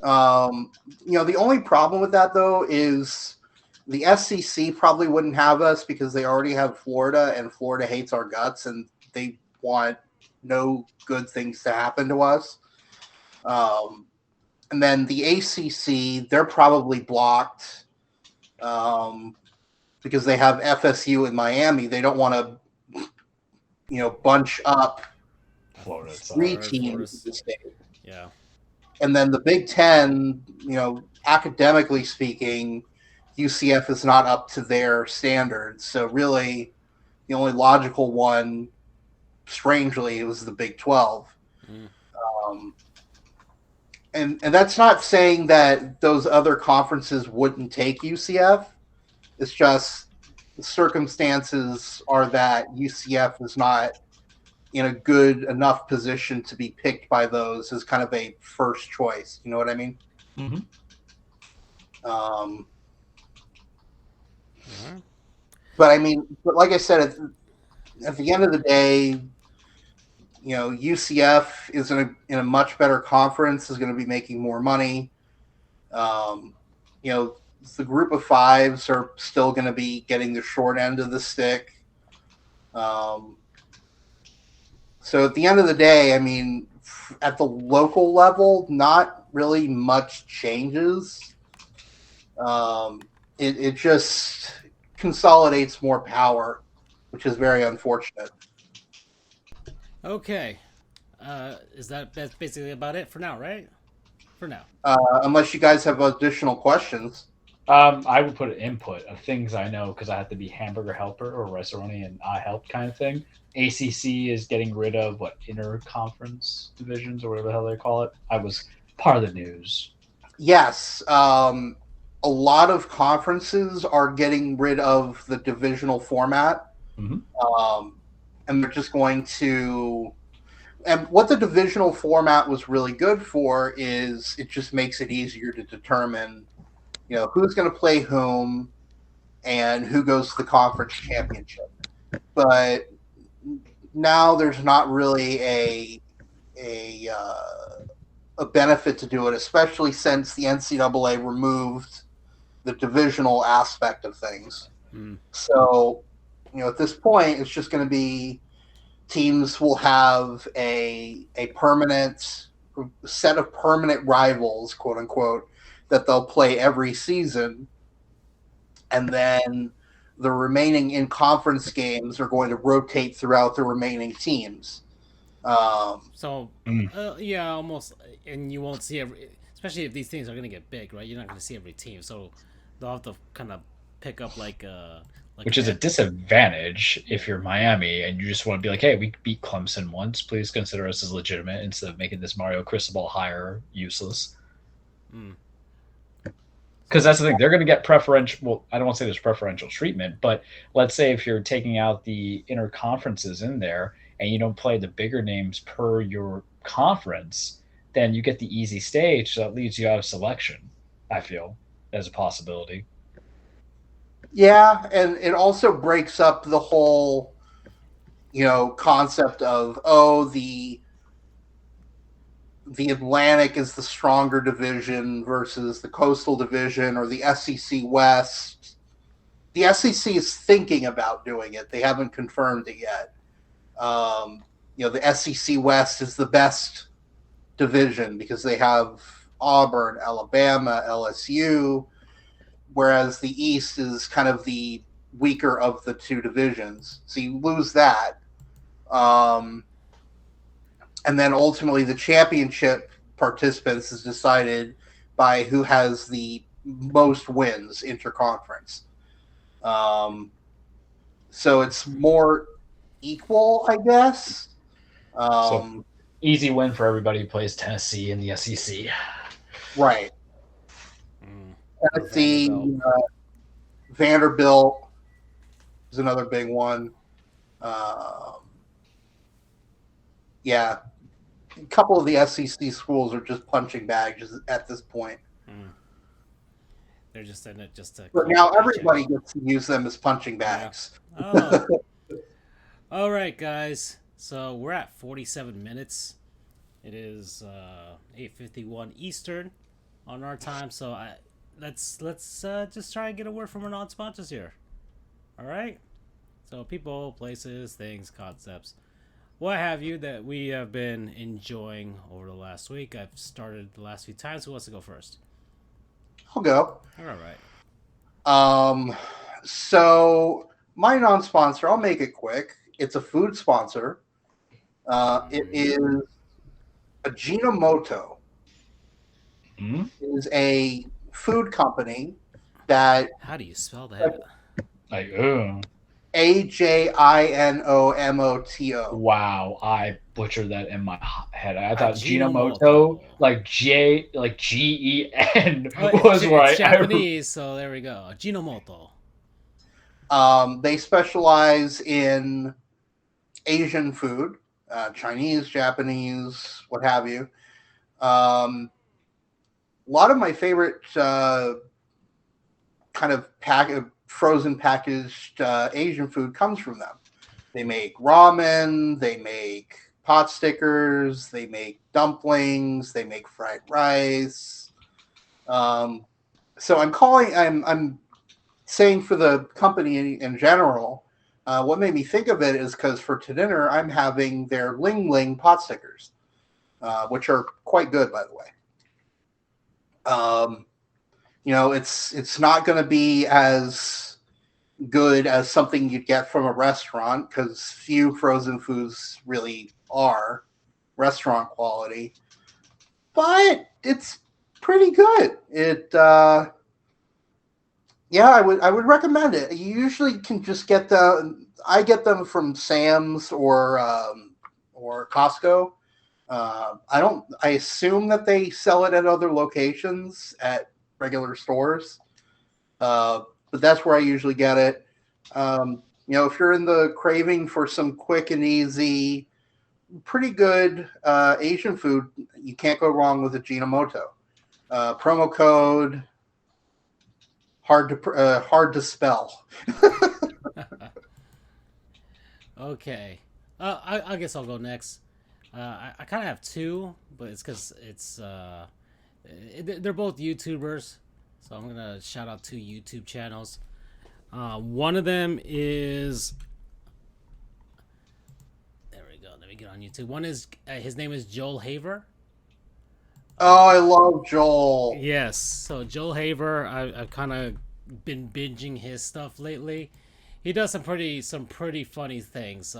The only problem with that, though, is the SEC probably wouldn't have us because they already have Florida, and Florida hates our guts, and they want no good things to happen to us. And then the ACC, they're probably blocked because they have FSU in Miami. They don't want to, bunch up Florida, 3 teams in the state. Yeah. And then the Big Ten, academically speaking, UCF is not up to their standards. So really, the only logical one, strangely, was the Big 12. And that's not saying that those other conferences wouldn't take UCF. It's just the circumstances are that UCF is not in a good enough position to be picked by those as kind of a first choice. You know what I mean? Mm-hmm. But like I said, at the end of the day, UCF is in a much better conference, is going to be making more money. The group of 5s are still going to be getting the short end of the stick. So at the end of the day, at the local level, not really much changes. It just consolidates more power, which is very unfortunate. Okay. That's basically about it for now, right? For now. Unless you guys have additional questions. I would put an input of things I know because I have to be hamburger helper or restaurant and I help kind of thing. ACC is getting rid of interconference divisions or whatever the hell they call it. I was part of the news. Yes. A lot of conferences are getting rid of the divisional format. Mm-hmm. And they're just going to, and what the divisional format was really good for is it just makes it easier to determine, who's going to play whom and who goes to the conference championship. But now there's not really a benefit to do it, especially since the NCAA removed the divisional aspect of things. So, at this point, it's just going to be teams will have a permanent set of permanent rivals, quote unquote, that they'll play every season. And then the remaining in-conference games are going to rotate throughout the remaining teams. Almost. And you won't see especially if these teams are going to get big, right? You're not going to see every team. So they'll have to kind of pick up like Which is a an disadvantage if you're Miami and you just want to be like, hey, we beat Clemson once. Please consider us as legitimate instead of making this Mario Cristobal hire useless. Mm. Because that's the thing. They're going to get preferential. Well, I don't want to say there's preferential treatment, but let's say if you're taking out the interconferences in there and you don't play the bigger names per your conference, then you get the easy stage. So that leaves you out of selection, I feel, as a possibility. Yeah, and it also breaks up the whole, concept of the Atlantic is the stronger division versus the Coastal Division or the SEC West. The SEC is thinking about doing it. They haven't confirmed it yet. The SEC West is the best division because they have Auburn, Alabama, LSU, whereas the East is kind of the weaker of the two divisions. So you lose that. And then ultimately the championship participants is decided by who has the most wins interconference. So it's more equal, I guess. So easy win for everybody who plays Tennessee in the SEC. Right. Tennessee, Vanderbilt is another big one. Yeah. A couple of the SEC schools are just punching bags at this point. They're just in it just to. But now everybody gets to use them as punching bags. Yeah. Oh. All right, guys. So we're at 47 minutes. It is 8:51 Eastern on our time. So let's just try and get a word from our non-sponsors here. All right. So people, places, things, concepts, what have you that we have been enjoying over the last week. I've started the last few times. Who wants to go first? I'll go. All right. So my non-sponsor, I'll make it quick. It's a food sponsor. It is Ajinomoto. It is a food company that. How do you spell that? Ajinomoto. Wow, I butchered that in my head. I thought Ajinomoto, like Gen was right. It's Japanese, so there we go. Ajinomoto. They specialize in Asian food, Chinese, Japanese, what have you. A lot of my favorite kind of frozen packaged Asian food comes from them. They make ramen, they make pot stickers, they make dumplings, they make fried rice. So I'm saying for the company in general, what made me think of it is because for dinner I'm having their Ling Ling pot stickers, which are quite good, by the way. It's not going to be as good as something you'd get from a restaurant because few frozen foods really are restaurant quality, but it's pretty good. I would recommend it. You usually can just get I get them from Sam's or Costco. I assume that they sell it at other locations at regular stores. But that's where I usually get it. If you're in the craving for some quick and easy, pretty good Asian food, you can't go wrong with Ajinomoto. Promo code hard to spell. Okay, I guess I'll go next. I kind of have two, but it's because they're both YouTubers, so I'm gonna shout out two YouTube channels. One of them is, there we go. Let me get on YouTube. One is his name is Joel Haver. Oh, I love Joel. Yes, so Joel Haver, I've kind of been binging his stuff lately. He does some pretty funny things,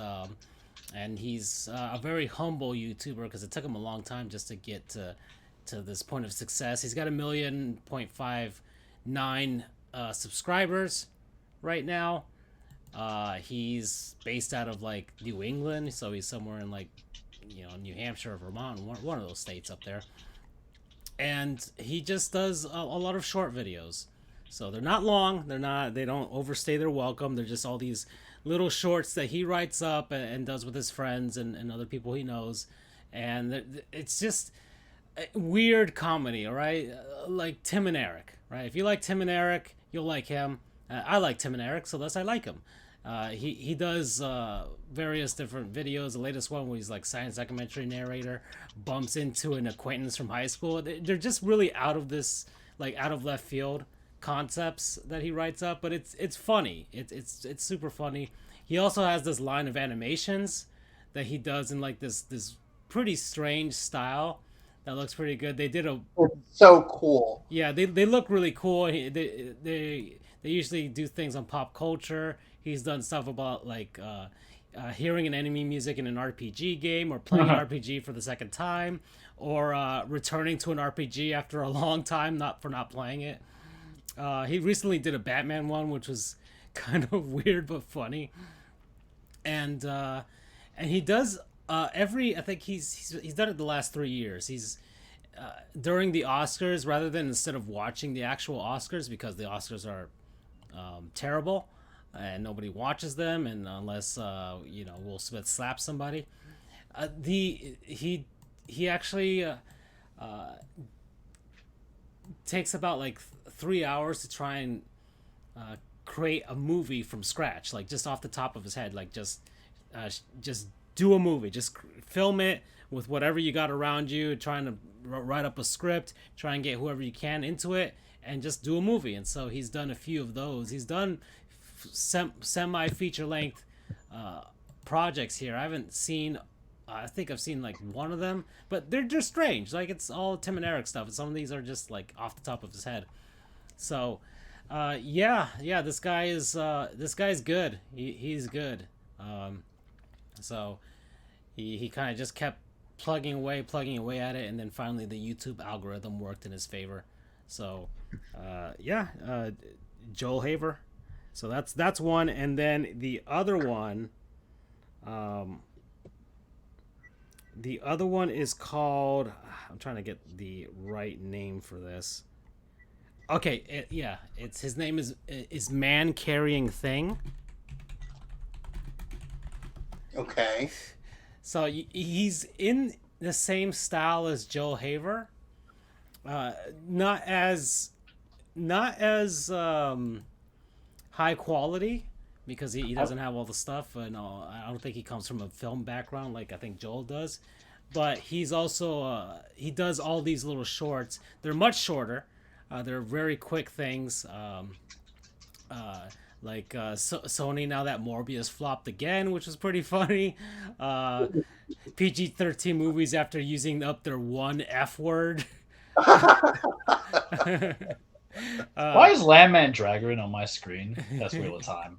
and he's a very humble YouTuber because it took him a long time just to get to this point of success. He's got 1.59 million subscribers right now. He's based out of like New England, so he's somewhere in like New Hampshire or Vermont, one of those states up there. And he just does a lot of short videos. So they're not long. They don't overstay their welcome. They're just all these little shorts that he writes up and does with his friends and other people he knows. And it's just weird comedy, all right? Like Tim and Eric, right? If you like Tim and Eric, you'll like him. I like Tim and Eric, so thus I like him. He does various different videos. The latest one where he's like science documentary narrator, bumps into an acquaintance from high school. They're just really out of left field concepts that he writes up, but it's funny. It's super funny. He also has this line of animations that he does in like this pretty strange style that looks pretty good. They did so cool. Yeah, they look really cool. They usually do things on pop culture. He's done stuff about like hearing an enemy music in an RPG game, or playing an RPG for the second time, or returning to an RPG after a long time not playing it. He recently did a Batman one, which was kind of weird but funny. And he does I think he's done it the last 3 years. He's during the Oscars, rather than instead of watching the actual Oscars, because the Oscars are terrible and nobody watches them, and unless Will Smith slaps somebody, he actually takes about like 3 hours to try and create a movie from scratch, like just off the top of his head, like just do a movie, just film it with whatever you got around you, trying to write up a script, try and get whoever you can into it, and just do a movie. And so he's done a few of those. He's done semi feature length projects here. I think I've seen like one of them, but they're just strange. Like, it's all Tim and Eric stuff, and some of these are just like off the top of his head. So this guy's good. He's good. So he kind of just kept plugging away at it, and then finally the YouTube algorithm worked in his favor. So Joel Haver. So that's one. And then the other one is called, I'm trying to get the right name for this. Okay, it's his name is Man Carrying Thing. Okay. So he's in the same style as Joel Haver, not as high quality, because he doesn't have all the stuff, and I don't think he comes from a film background like I think Joel does. But he's also he does all these little shorts. They're much shorter. They're very quick things. Like Sony, now that Morbius flopped again, which was pretty funny. PG-13 movies after using up their one F word. Why is Landman Dragon on my screen? That's Wheel of Time.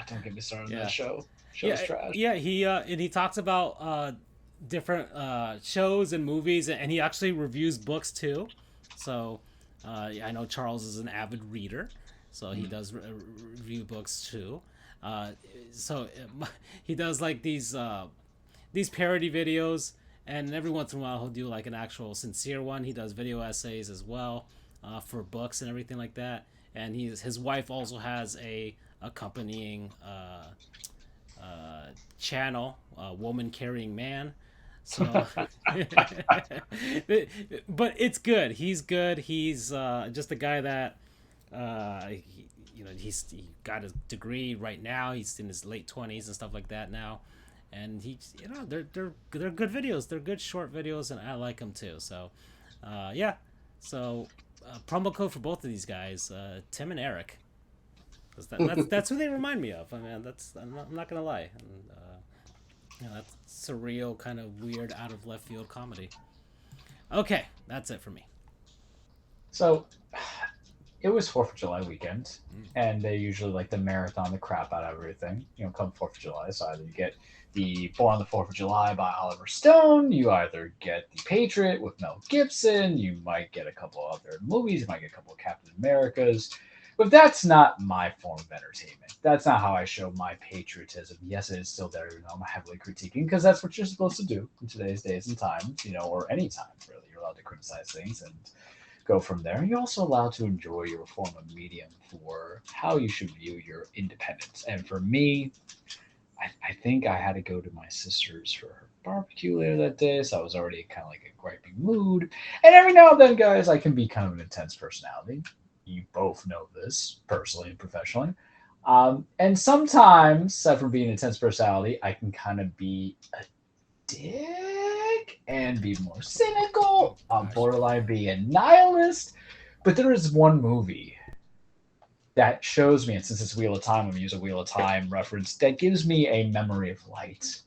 Don't get me started on that show. Show's trash. Yeah, he talks about different shows and movies, and he actually reviews books too. So I know Charles is an avid reader, so he does review books too. So he does like these parody videos, and every once in a while he'll do like an actual sincere one. He does video essays as well for books and everything like that. And his wife also has a accompanying channel, Woman Carrying Man. So, but it's good. He's good. He's just a guy that he got his degree right now. He's in his late 20s and stuff like that now, and they're good videos. They're good short videos, and I like them too. So so promo code for both of these guys, Tim and Eric. That's who they remind me of. I mean, I'm not gonna lie. And, that's surreal, kind of weird, out of left field comedy. Okay, that's it for me. So, it was 4th of July weekend, and they usually like to marathon the crap out of everything. Come 4th of July, so either you get the Born on the 4th of July by Oliver Stone, you either get The Patriot with Mel Gibson, you might get a couple other movies, you might get a couple of Captain Americas. But that's not my form of entertainment. That's not how I show my patriotism. Yes, it is still there, even though I'm heavily critiquing, because that's what you're supposed to do in today's days and times, or any time, really. You're allowed to criticize things and go from there. You're also allowed to enjoy your form of medium for how you should view your independence. And for me, I think I had to go to my sister's for her barbecue later that day, so I was already kind of like a griping mood. And every now and then, guys, I can be kind of an intense personality. You both know this, personally and professionally. And sometimes, aside from being an intense personality, I can kind of be a dick and be more cynical, borderline be a nihilist. But there is one movie that shows me, and since it's Wheel of Time, I'm going to use a Wheel of Time reference, that gives me a memory of light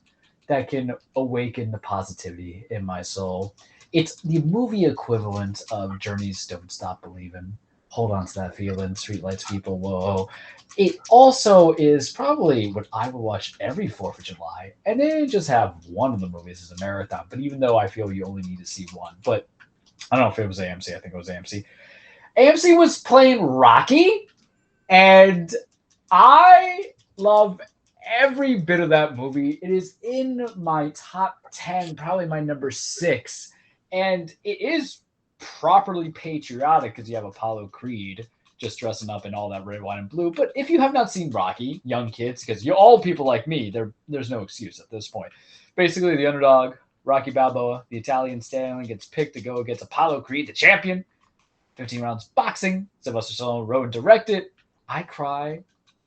that can awaken the positivity in my soul. It's the movie equivalent of Journey's Don't Stop Believing. Hold on to that feeling, streetlights people, whoa. It also is probably what I would watch every 4th of July, and then just have one of the movies as a marathon. But even though I feel you only need to see one, but I don't know if it was AMC, I think it was AMC. AMC was playing Rocky, and I love every bit of that movie. It is in my top 10, probably my number 6, and it is properly patriotic because you have Apollo Creed just dressing up in all that red, white, and blue. But if you have not seen Rocky, young kids, because you all people like me, there's no excuse at this point. Basically, the underdog, Rocky Balboa, the Italian stallion, gets picked to go against Apollo Creed, the champion. 15 rounds boxing. Sylvester Stallone wrote and directed. I cry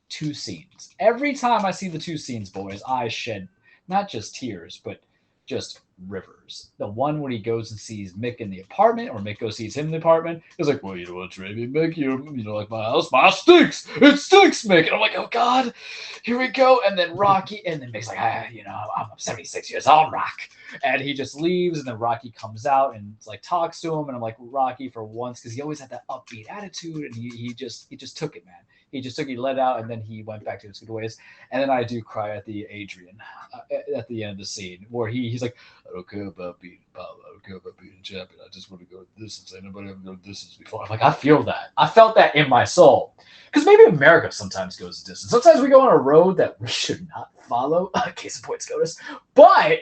2 scenes. Every time I see the 2 scenes, boys, I shed not just tears, but just rivers. The one when he goes and sees Mick in the apartment, or Mick goes sees him in the apartment, he's like, well, you know what's really Mick? You like my house? My house stinks! It stinks, Mick! And I'm like, oh God, here we go. And then Rocky, and then Mick's like, I'm 76 years old, Rock. And he just leaves, and then Rocky comes out and like talks to him, and I'm like, Rocky, for once, because he always had that upbeat attitude, and he just took it, man. He just took it, let out, and then he went back to his good ways. And then I do cry at the Adrian at the end of the scene where he's like, I don't care about being Apollo. I don't care about being champion. I just want to go to distance. Anybody ever go to distance before? I'm like, I feel that. I felt that in my soul. Because maybe America sometimes goes a distance. Sometimes we go on a road that we should not follow. Case in point, SCOTUS. But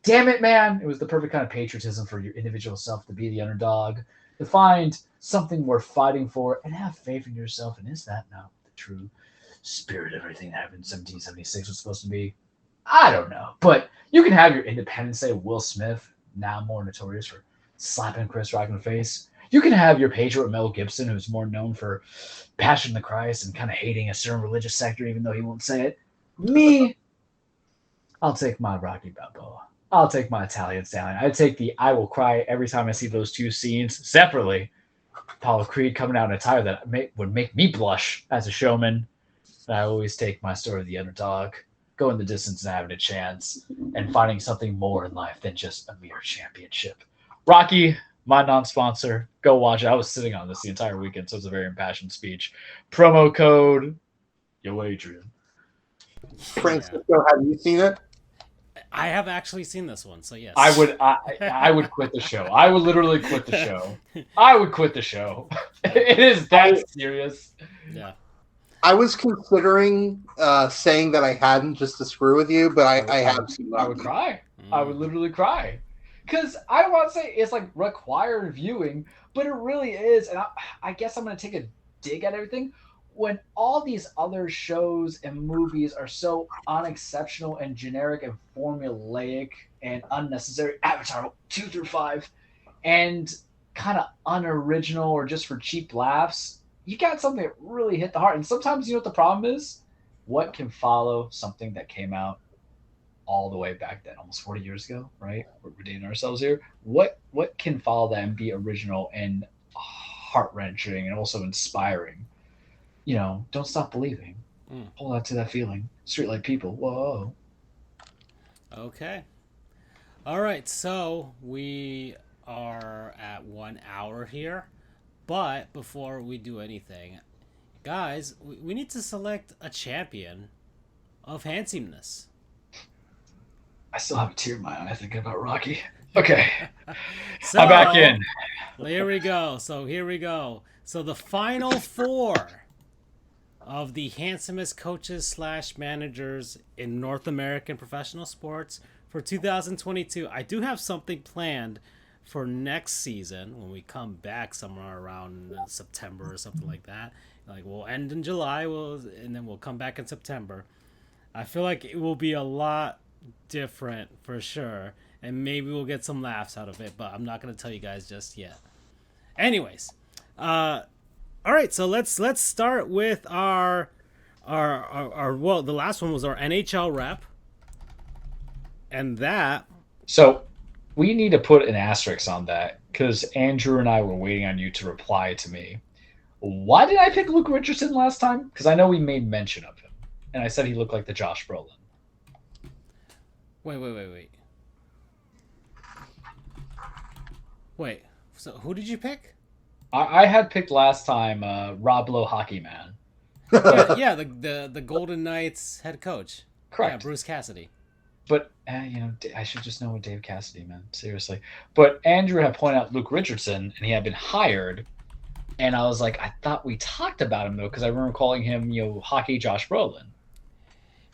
damn it, man. It was the perfect kind of patriotism for your individual self to be the underdog, to find something worth fighting for, and have faith in yourself. And is that not the true spirit of everything that happened in 1776 was supposed to be? I don't know. But you can have your Independence Day Will Smith, now more notorious for slapping Chris Rock in the face. You can have your Patriot Mel Gibson, who's more known for Passion of the Christ and kind of hating a certain religious sector, even though he won't say it. Me, I'll take my Rocky Balboa. I'll take my Italian stallion. I will cry every time I see those 2 scenes separately. Apollo Creed coming out in a attire that would make me blush as a showman. I always take my story of the underdog, going the distance and having a chance, and finding something more in life than just a mere championship. Rocky, my non-sponsor, go watch it. I was sitting on this the entire weekend, so it's a very impassioned speech. Promo code, Yo Adrian. Francisco, have you seen it? I have actually seen this one, so yes. I would quit the show. I would literally quit the show. I would quit the show. It is that serious. Yeah. I was considering saying that I hadn't just to screw with you, but I have seen it. I would cry. I would literally cry. Because I don't want to say it's like required viewing, but it really is. And I guess I'm going to take a dig at everything. When all these other shows and movies are so unexceptional and generic and formulaic and unnecessary, Avatar 2 through 5, and kind of unoriginal or just for cheap laughs, you got something that really hit the heart. And sometimes, you know what the problem is? What can follow something that came out all the way back then, almost 40 years ago, right? We're dating ourselves here. What can follow that and be original and heart-wrenching and also inspiring? Don't stop believing. Hold on to that feeling. Streetlight people. Whoa. Okay. All right. So we are at 1 hour here. But before we do anything, guys, we need to select a champion of handsomeness. I still have a tear in my eye thinking about Rocky. Okay. So, I'm back in. Here we go. So here we go. So the final four of the handsomest coaches / managers in North American professional sports for 2022. I do have something planned for next season when we come back somewhere around September or something like that. Like we'll end in July, and then we'll come back in September. I feel like it will be a lot different for sure, and maybe we'll get some laughs out of it, but I'm not going to tell you guys just yet. Anyways, all right, so let's start with our well, the last one was our NHL rep, and that. So we need to put an asterisk on that because Andrew and I were waiting on you to reply to me. Why did I pick Luke Richardson last time? Because I know we made mention of him, and I said he looked like the Josh Brolin. Wait. So who did you pick? I had picked last time Rob Lowe Hockey Man. Yeah, the Golden Knights head coach. Correct. Yeah, Bruce Cassidy. But, I should just know what Dave Cassidy meant. Seriously. But Andrew had pointed out Luke Richardson, and he had been hired. And I was like, I thought we talked about him, though, because I remember calling him, Hockey Josh Brolin.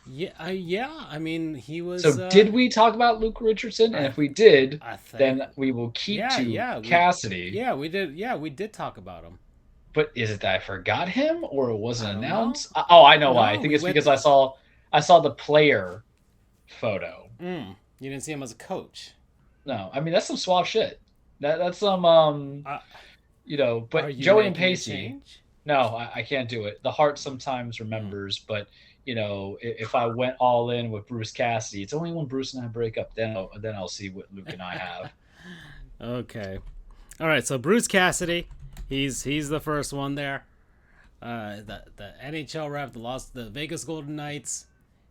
Yeah. I mean, he was. So did we talk about Luke Richardson? And if we did, then we will keep Cassidy. We did. Yeah, we did talk about him. But is it that I forgot him, or it wasn't announced? Oh, I know why. I think it's because I saw the player photo. You didn't see him as a coach. No, I mean that's some suave shit. That's some But Joey and Pacey. No, I can't do it. The heart sometimes remembers, but. If I went all in with Bruce Cassidy, it's only when Bruce and I break up, then I'll see what Luke and I have. Okay. All right, so Bruce Cassidy, he's the first one there. The NHL rep, the Vegas Golden Knights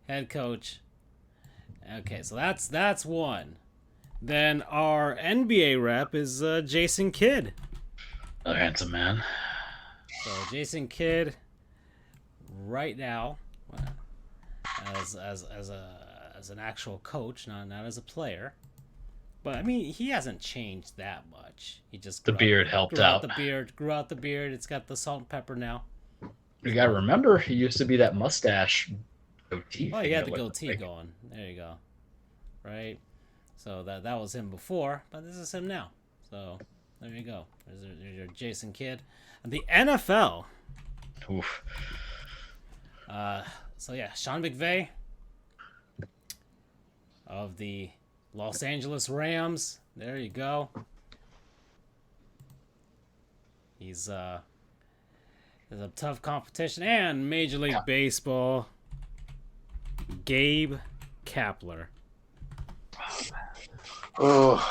head coach. Okay, so that's one. Then our NBA rep is Jason Kidd. A handsome man. So Jason Kidd, right now, as an actual coach, not as a player, but I mean he hasn't changed that much. He just the beard helped out. Grew out the beard. It's got the salt and pepper now. You gotta remember, he used to be that mustache goatee. Oh, he had the goatee going. There you go. Right. So that was him before, but this is him now. So there you go. There's your Jason Kidd. And the NFL. Oof. So yeah, Sean McVay of the Los Angeles Rams. There you go. He's a tough competition. And Major League Baseball, Gabe Kapler. Oh.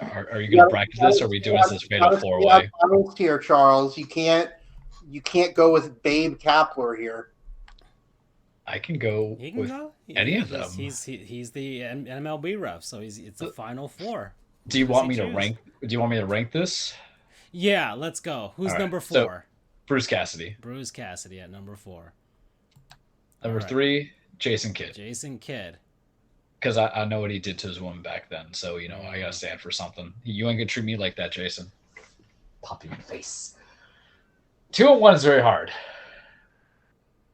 Are you going to bracket this, or are we doing this fatal four-way? Honest here, Charles. You can't go with Babe Kapler here. I can go with any of them. He's the MLB ref, so it's a Final Four. Do you want me to rank? Do you want me to rank this? Yeah, let's go. Who's number 4? So, Bruce Cassidy. Bruce Cassidy at number 4. Number 3, Jason Kidd. Jason Kidd. Because I know what he did to his woman back then, so I gotta stand for something. You ain't gonna treat me like that, Jason. Pop in your face. 2 and 1 is very hard.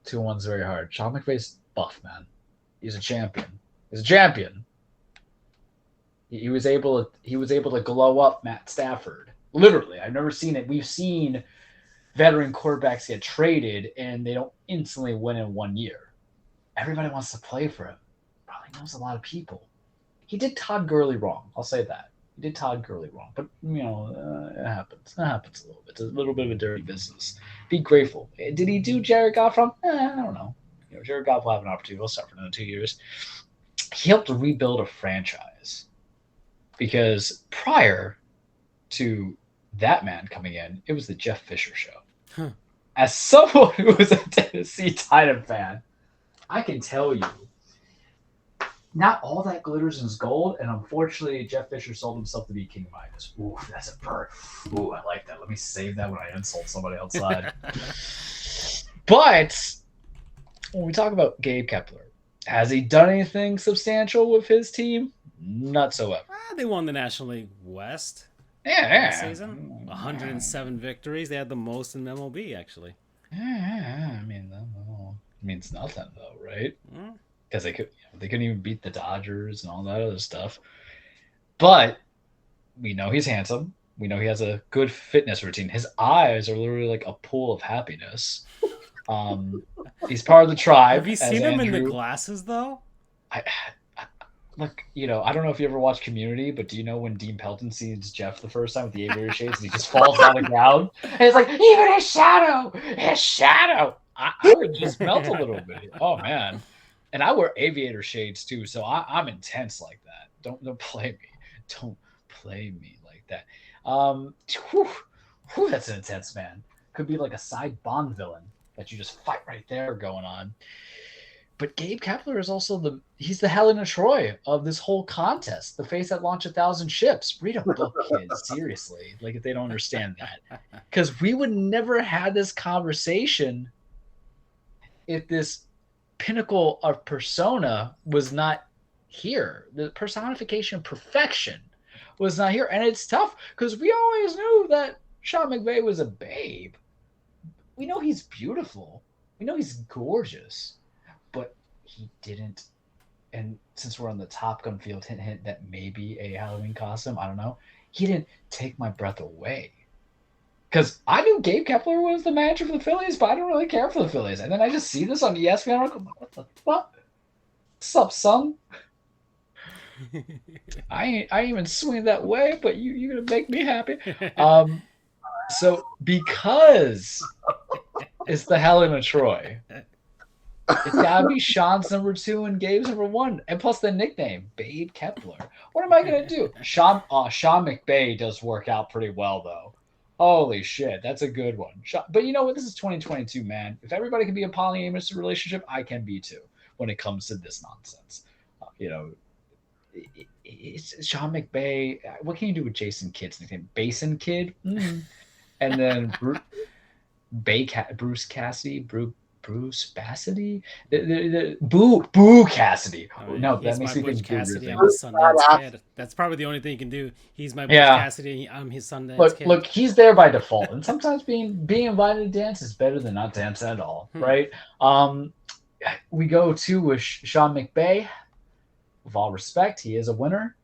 2 and 1 is very hard. Sean McVay's buff, man. He's a champion. He was able to glow up Matt Stafford. Literally, I've never seen it. We've seen veteran quarterbacks get traded and they don't instantly win in 1 year. Everybody wants to play for him. Probably knows a lot of people. He did Todd Gurley wrong. I'll say that. He did Todd Gurley wrong, but it happens. It happens a little bit. It's a little bit of a dirty business. Be grateful. Did he do Jared Goff wrong? I don't know. Jared Goff will have an opportunity. He'll start for another 2 years. He helped rebuild a franchise because prior to that man coming in, it was the Jeff Fisher show. Huh. As someone who was a Tennessee Titan fan, I can tell you, not all that glitters is gold, and unfortunately, Jeff Fisher sold himself to be King Midas. Ooh, that's a bird. Ooh, I like that. Let me save that when I insult somebody outside. But when we talk about Gabe Kapler, has he done anything substantial with his team? Not so ever. They won the National League West. last season. 107 victories. They had the most in MLB, actually. I mean, that means nothing though, right? Because they couldn't even beat the Dodgers and all that other stuff. But we know he's handsome. We know he has a good fitness routine. His eyes are literally like a pool of happiness. He's part of the tribe. Have you seen him in the glasses though? Look, I don't know if you ever watched Community, but do you know when Dean Pelton sees Jeff the first time with the aviator shades and he just falls on the ground? And it's like, even his shadow. I would just melt a little bit. Oh, man. And I wear aviator shades, too, so I'm intense like that. Don't play me. Don't play me like that. That's an intense man. Could be like a side Bond villain that you just fight right there going on. But Gabe Kapler is also he's the Helena Troy of this whole contest, the face that launched 1,000 ships. Read a book, kids, seriously. Like, if they don't understand that. Because we would never have this conversation if this pinnacle of persona was not here. The personification of perfection was not here. And it's tough because we always knew that Sean McVay was a babe. We know he's beautiful. We know he's gorgeous. But he didn't, and since we're on the Top Gun field, hint that maybe a Halloween costume, I don't know, he didn't take my breath away. Because I knew Gabe Kapler was the manager for the Phillies, but I don't really care for the Phillies. And then I just see this on ESPN, I'm like, what the fuck? What's up, son? I ain't even swing that way, but you're going to make me happy. So because it's the Helena Troy, it's gotta be Sean's number 2 and Gabe's number 1, and plus the nickname, Babe Kepler. What am I gonna do? Sean McVay does work out pretty well though. Holy shit, that's a good one. But you know what? This is 2022, man. If everybody can be a polyamorous relationship, I can be too. When it comes to this nonsense, it's Sean McVay. What can you do with Jason Kidd's nickname? Basin Kid, and then Bruce Cassidy, Bruce Bassity, Boo Cassidy. No, that makes me think Cassidy. I'm his Sundance Kid. That's probably the only thing you can do. He's my Bruce Cassidy. I'm his Sundance Kid. Look, he's there by default, and sometimes being invited to dance is better than not dancing at all, right? We go to with Sean McVay. With all respect, he is a winner,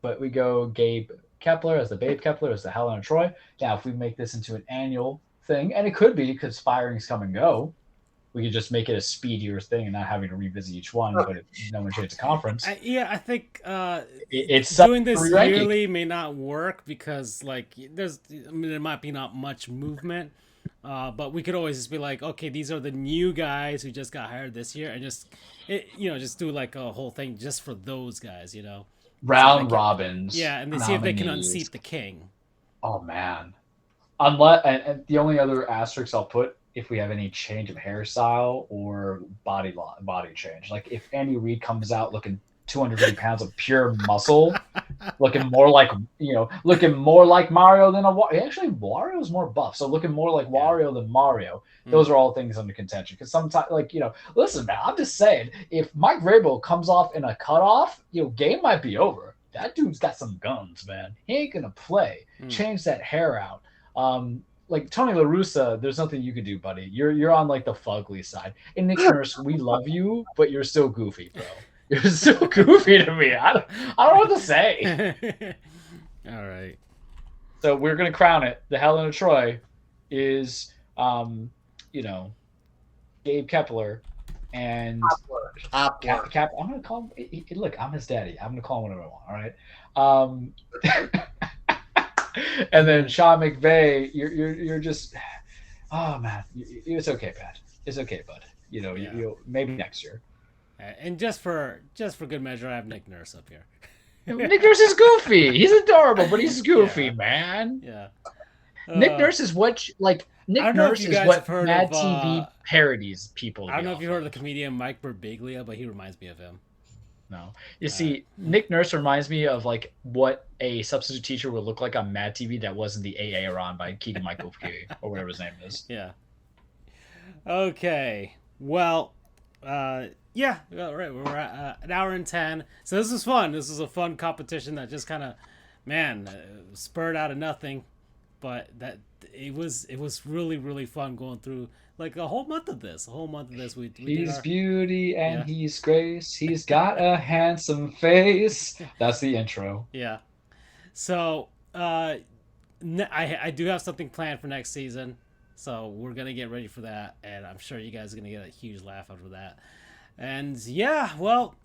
but we go Gabe Kepler as the Babe Kepler as the Helena Troy. Now, if we make this into an annual thing, and it could be because firings come and go, we could just make it a speedier thing and not having to revisit each one. But if no one changes the conference, I think it's doing this yearly may not work because there might be not much movement. But we could always just be like, okay, these are the new guys who just got hired this year, and just do like a whole thing just for those guys, round robins. Yeah, and they see if they can unseat the king. Oh man. Unless, and the only other asterisk I'll put, if we have any change of hairstyle or body change, like if Andy Reid comes out looking 250 pounds of pure muscle, looking more like Mario than actually Wario's more buff, so looking more like Wario than Mario. Those are all things under contention. Because sometimes, listen, man, I'm just saying, if Mike Vrabel comes off in a cutoff, game might be over. That dude's got some guns, man. He ain't gonna play. Change that hair out. Like Tony La Russa, there's nothing you can do, buddy. You're on like the fugly side. And Nick Nurse, we love you, but you're still goofy, bro. You're still goofy to me. I don't know what to say. All right. So we're gonna crown it. The Helena Troy is, Gabe Kepler, and I'm gonna call him. Look, I'm his daddy. I'm gonna call him whatever I want. All right. And then Sean McVay, you're just, oh man, it's okay, Pat. It's okay, bud. You maybe next year. And just for good measure, I have Nick Nurse up here. Nick Nurse is goofy. He's adorable, but he's goofy, man. Yeah. Nick Nurse is what Nick Nurse is what Mad TV parodies people. I don't know if you heard of the comedian Mike Birbiglia, but he reminds me of him. No. You see, Nick Nurse reminds me of like what a substitute teacher would look like on Mad TV that wasn't the AA Ron by Keegan Michael Key or whatever his name is. Yeah. Okay. Well, right. We're at an hour and 10. So this is fun. This is a fun competition that just kind of man, spurred out of nothing, but that it was really really fun going through like a whole month of this. A whole month of this. We did He's our beauty and yeah he's grace. He's got a handsome face. That's the intro. yeah. So I do have something planned for next season, so we're gonna get ready for that, and I'm sure you guys are gonna get a huge laugh out of that. And yeah, well,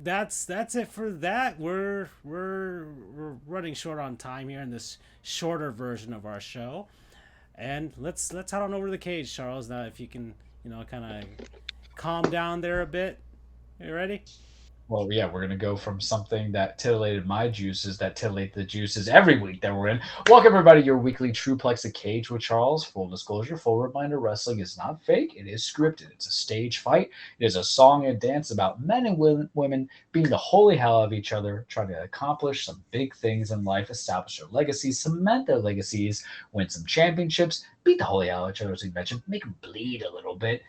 that's it for that. We're running short on time here in this shorter version of our show, and let's head on over to the cage, Charles. Now, if you can, kind of calm down there a bit. You ready? Well, yeah, we're going to go from something that titillated my juices, that titillate the juices every week that we're in. Welcome, everybody, to your weekly Truplex of Cage with Charles. Full disclosure, full reminder, wrestling is not fake. It is scripted. It's a stage fight. It is a song and dance about men and women being the holy hell of each other, trying to accomplish some big things in life, establish their legacies, cement their legacies, win some championships, beat the holy hell of each other, as we mentioned, make them bleed a little bit,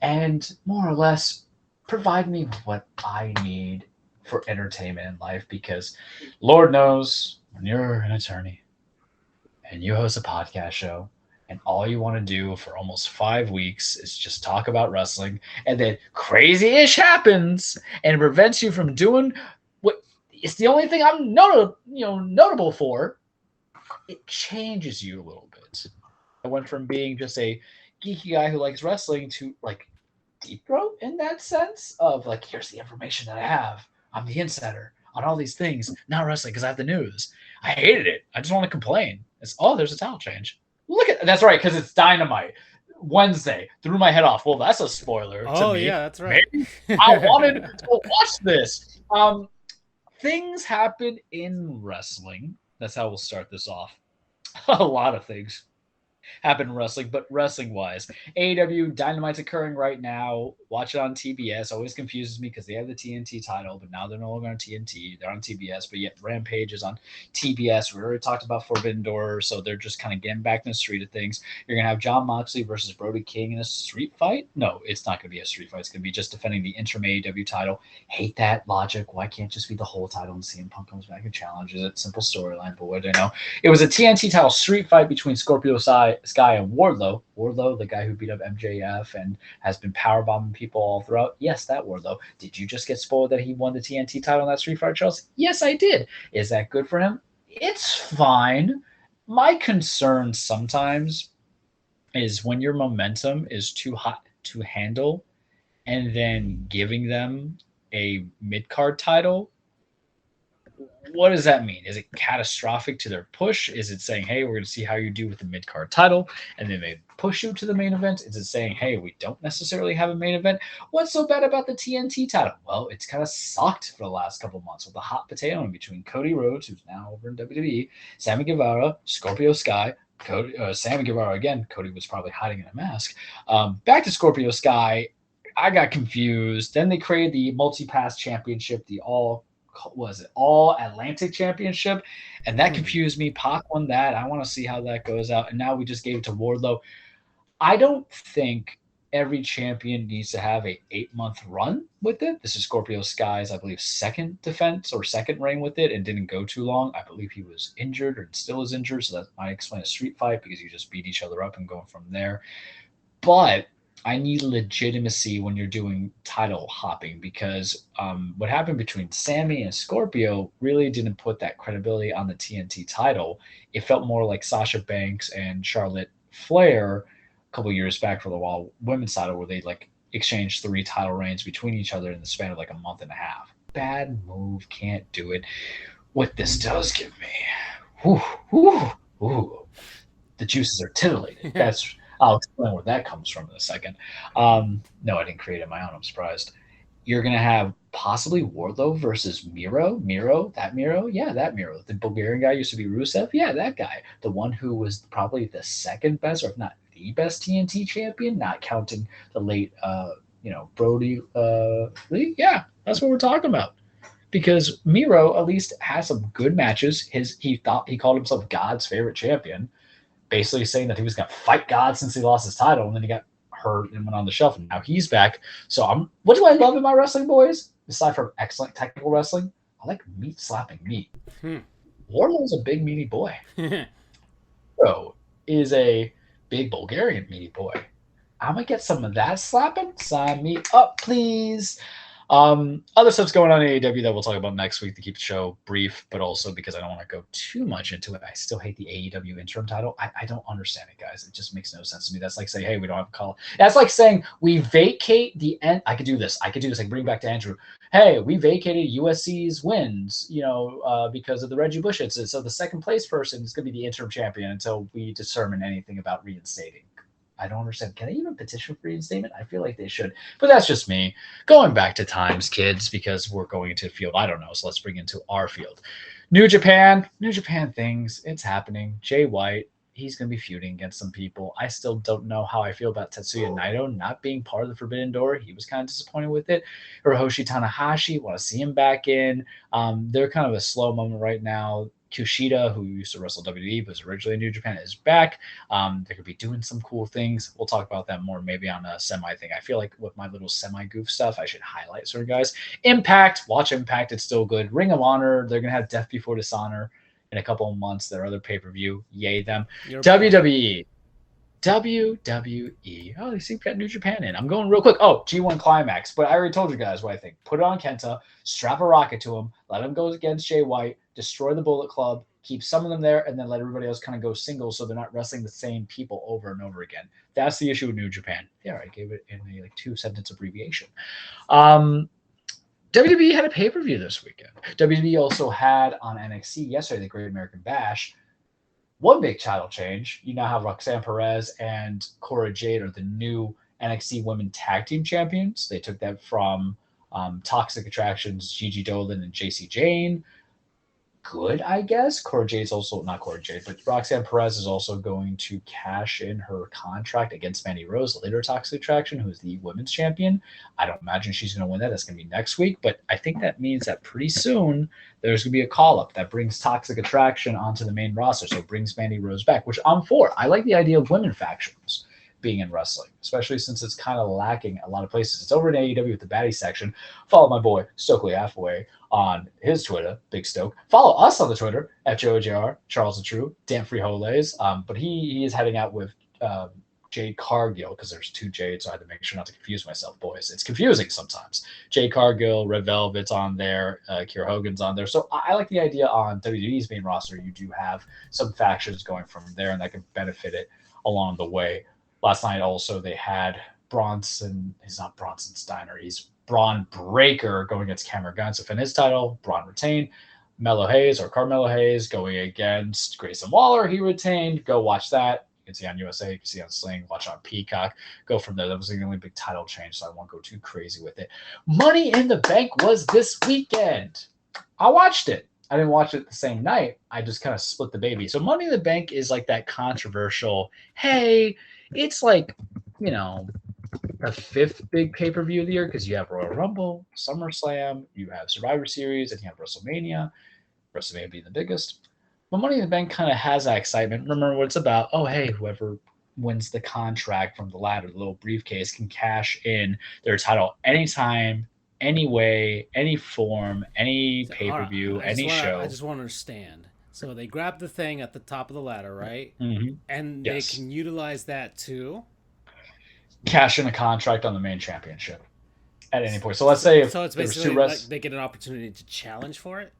and more or less provide me with what I need for entertainment in life, because Lord knows when you're an attorney and you host a podcast show and all you want to do for almost 5 weeks is just talk about wrestling, and then crazy-ish happens and it prevents you from doing what is the only thing I'm notable for, it changes you a little bit. I went from being just a geeky guy who likes wrestling to like deep throat in that sense of like, here's the information that I have. I'm the insider on all these things, not wrestling because I have the news. I hated it. I just want to complain. It's there's a title change. Look at that's right, because it's Dynamite. Wednesday threw my head off. Well, that's a spoiler. Oh to me. Yeah, that's right. Maybe I wanted to watch this. Things happen in wrestling. That's how we'll start this off. A lot of things happen in wrestling, but wrestling-wise, AEW Dynamite's occurring right now. Watch it on TBS. Always confuses me because they have the TNT title, but now they're no longer on TNT. They're on TBS, but yet Rampage is on TBS. We already talked about Forbidden Door, so they're just kind of getting back in the street of things. You're going to have Jon Moxley versus Brody King in a street fight? No, it's not going to be a street fight. It's going to be just defending the interim AEW title. Hate that logic. Why can't it just be the whole title and CM Punk comes back and challenges it? Simple storyline, but what do I know? It was a TNT title street fight between Scorpio Sky and Wardlow. Wardlow, the guy who beat up MJF and has been powerbombing people all throughout. Yes, that Wardlow. Did you just get spoiled that he won the TNT title in that street fight, Charles? Yes, I did. Is that good for him? It's fine. My concern sometimes is when your momentum is too hot to handle and then giving them a mid-card title. What does that mean? Is it catastrophic to their push? Is it saying, hey, we're going to see how you do with the mid-card title, and then they push you to the main event? Is it saying, hey, we don't necessarily have a main event? What's so bad about the TNT title? Well, it's kind of sucked for the last couple months with the hot potato in between Cody Rhodes, who's now over in WWE, Sammy Guevara, Scorpio Sky, Sammy Guevara again. Cody was probably hiding in a mask. Back to Scorpio Sky. I got confused. Then they created the multi-pass championship, the all Atlantic Championship, and that confused me. Pac won that. I want to see how that goes out, and now we just gave it to Wardlow. I don't think every champion needs to have a 8-month run with it. This is Scorpio Sky's, I believe, second defense or second reign with it, and didn't go too long. I believe he was injured or still is injured, so that might explain a street fight because you just beat each other up and going from there. But I need legitimacy when you're doing title hopping, because what happened between Sammy and Scorpio really didn't put that credibility on the TNT title. It felt more like Sasha Banks and Charlotte Flair a couple years back for the Raw women's title, where they like exchanged 3 title reigns between each other in the span of like a month and a half. Bad move, can't do it. What this does give me, the juices are titillated. I'll explain where that comes from in a second. No, I didn't create it my own. I'm surprised. You're going to have possibly Wardlow versus Miro. That Miro? Yeah, that Miro. The Bulgarian guy used to be Rusev? Yeah, that guy. The one who was probably the second best, or if not the best TNT champion, not counting the late, Brody Lee. Yeah, that's what we're talking about. Because Miro at least has some good matches. He called himself God's favorite champion, basically saying that he was going to fight God since he lost his title, and then he got hurt and went on the shelf, and now he's back. So what do I love in my wrestling, boys? Aside from excellent technical wrestling, I like meat slapping meat. Wardlow's a big meaty boy. Rico is a big Bulgarian meaty boy. I'm gonna get some of that slapping. Sign me up, please. Other stuff's going on in AEW that we'll talk about next week to keep the show brief, but also because I don't want to go too much into it. I still hate the AEW interim title. I don't understand it, guys. It just makes no sense to me. That's like saying, hey, we don't have a call. That's like saying we vacate the end. I could do this. I can bring back to Andrew. Hey, we vacated USC's wins, because of the Reggie Bush incident. So the second place person is going to be the interim champion until we determine anything about reinstating. I don't understand. Can they even petition for reinstatement? I feel like they should, but that's just me. Going back to times, kids, because we're going into a field I don't know, so let's bring into our field. New Japan things, it's happening. Jay White, he's going to be feuding against some people. I still don't know how I feel about Tetsuya Naito not being part of the Forbidden Door. He was kind of disappointed with it. Hiroshi Tanahashi, want to see him back in. They're kind of a slow moment right now. Kushida, who used to wrestle WWE but was originally in New Japan, is back. They could be doing some cool things. We'll talk about that more maybe on a semi thing. I feel like with my little semi-goof stuff, I should highlight certain guys. Impact, watch Impact. It's still good. Ring of Honor, they're going to have Death Before Dishonor in a couple of months. Their other pay-per-view, yay them. WWE. Oh, they seem to get New Japan in. I'm going real quick. Oh, G1 Climax. But I already told you guys what I think. Put it on Kenta, strap a rocket to him, let him go against Jay White, destroy the Bullet Club, keep some of them there, and then let everybody else kind of go singles so they're not wrestling the same people over and over again. That's the issue with New Japan. There, I gave it in a 2-sentence abbreviation. WWE had a pay-per-view this weekend. WWE also had on NXT yesterday the Great American Bash. One big title change. You now have Roxanne Perez and Cora Jade are the new NXT Women Tag Team Champions. They took that from Toxic Attractions, Gigi Dolan and JC Jane. Good, I guess. Cora Jade's also, not Cora Jade, but Roxanne Perez is also going to cash in her contract against Mandy Rose, later Toxic Attraction, who's the women's champion. I don't imagine she's going to win that. That's going to be next week, but I think that means that pretty soon there's going to be a call-up that brings Toxic Attraction onto the main roster, so it brings Mandy Rose back, which I'm for. I like the idea of women factions being in wrestling, especially since it's kind of lacking a lot of places. It's over in AEW with the baddie section. Follow my boy Stokely Hathaway on his Twitter, Big Stoke. Follow us on the Twitter at JoJR, Charles the True, Dan Frijoles. But he is heading out with Jade Cargill, because there's two Jades, so I had to make sure not to confuse myself, boys. It's confusing sometimes. Jade Cargill, Red Velvet's on there, Kiera Hogan's on there. So I like the idea on WWE's main roster. You do have some factions going from there, and that can benefit it along the way. Last night also they had Bronson. He's not Bronson Steiner. He's Braun Breaker going against Cameron Guns to defend his title. Braun retained. Carmelo Hayes going against Grayson Waller. He retained. Go watch that. You can see on USA. You can see on Sling. Watch on Peacock. Go from there. That was the only big title change, so I won't go too crazy with it. Money in the Bank was this weekend. I watched it. I didn't watch it the same night. I just kind of split the baby. So Money in the Bank is like that controversial, hey, it's like, a fifth big pay-per-view of the year because you have Royal Rumble, SummerSlam, you have Survivor Series, and you have WrestleMania being the biggest. But Money in the Bank kind of has that excitement. Remember what it's about. Oh, hey, whoever wins the contract from the ladder, the little briefcase, can cash in their title anytime, any way, any form, any pay-per-view, any show. I just want to understand. So they grab the thing at the top of the ladder, right? Mm-hmm. And they can utilize that to cash in a contract on the main championship at any point. So let's say if it's basically like they get an opportunity to challenge for it.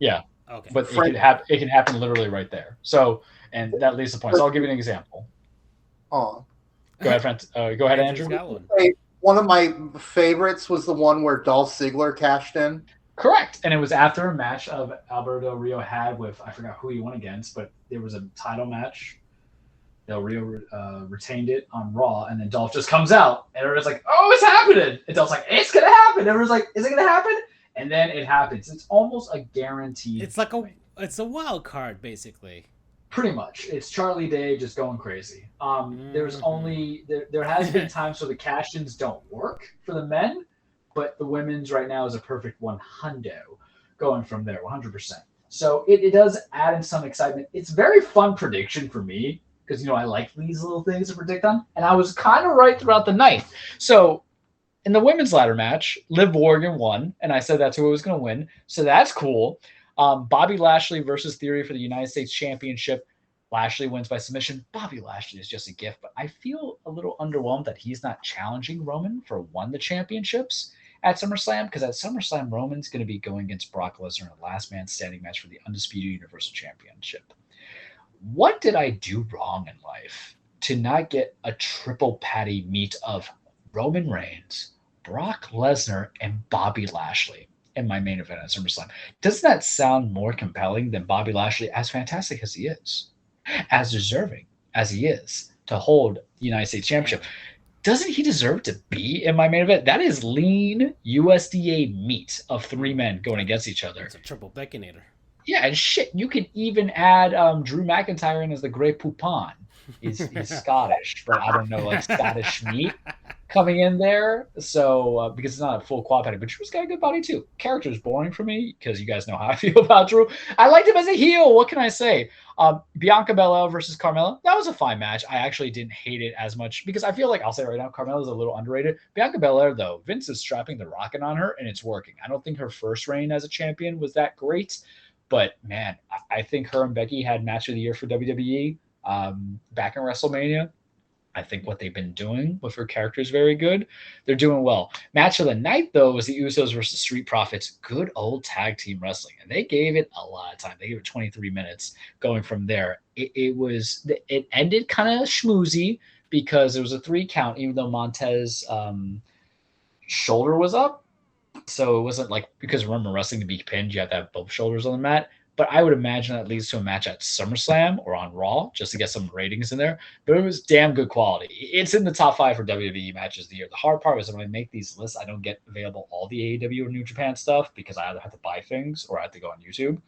Yeah. Okay. But it can happen literally right there. So, and that leads to the point. So I'll give you an example. Oh. Go ahead, friend. Go ahead, Andrew. One of my favorites was the one where Dolph Ziggler cashed in. Correct. And it was after a match of Alberto Rio had with, I forgot who he won against, but there was a title match. Del Rio retained it on Raw, and then Dolph just comes out, and everyone's like, oh, it's happening. And Dolph's like, it's going to happen. Everyone's like, is it going to happen? And then it happens. It's almost a guaranteed. It's like it's a wild card, basically. Pretty much. It's Charlie Day just going crazy. There's only, there has been times where the cash-ins don't work for the men, but the women's right now is a perfect 100 going from there, 100%. So it does add in some excitement. It's very fun prediction for me because, I like these little things to predict on. And I was kind of right throughout the night. So in the women's ladder match, Liv Morgan won, and I said that's who was going to win. So that's cool. Bobby Lashley versus Theory for the United States Championship. Lashley wins by submission. Bobby Lashley is just a gift, but I feel a little underwhelmed that he's not challenging Roman for one of the championships at SummerSlam, because at SummerSlam, Roman's going to be going against Brock Lesnar in a last man standing match for the Undisputed Universal Championship. What did I do wrong in life to not get a triple patty meet of Roman Reigns, Brock Lesnar, and Bobby Lashley in my main event at SummerSlam? Doesn't that sound more compelling than Bobby Lashley, as fantastic as he is, as deserving as he is to hold the United States Championship? Doesn't he deserve to be in my main event? That is lean USDA meat of three men going against each other. It's a triple baconator. Yeah, and shit, you could even add Drew McIntyre in as the Grey Poupon. He's Scottish, but I don't know, like Scottish meat coming in there. So because it's not a full quad patty, but Drew's got a good body too. Character's boring for me because you guys know how I feel about Drew. I liked him as a heel. What can I say? Bianca Belair versus Carmella. That was a fine match. I actually didn't hate it as much because I feel like, I'll say right now, Carmella's a little underrated. Bianca Belair, though, Vince is strapping the rocket on her and it's working. I don't think her first reign as a champion was that great, but man, I think her and Becky had match of the year for WWE back in WrestleMania. I think what they've been doing with her character is very good. They're doing well. Match of the night, though, was the Usos versus Street Profits. Good old tag team wrestling. And they gave it a lot of time. They gave it 23 minutes going from there. It ended kind of schmoozy because there was a 3 count, even though Montez's shoulder was up. So it wasn't like, because remember, wrestling to be pinned, you have to have both shoulders on the mat. But I would imagine that leads to a match at SummerSlam or on Raw just to get some ratings in there. But it was damn good quality. It's in the top 5 for WWE matches of the year. The hard part was when I make these lists, I don't get available all the AEW or New Japan stuff because I either have to buy things or I have to go on YouTube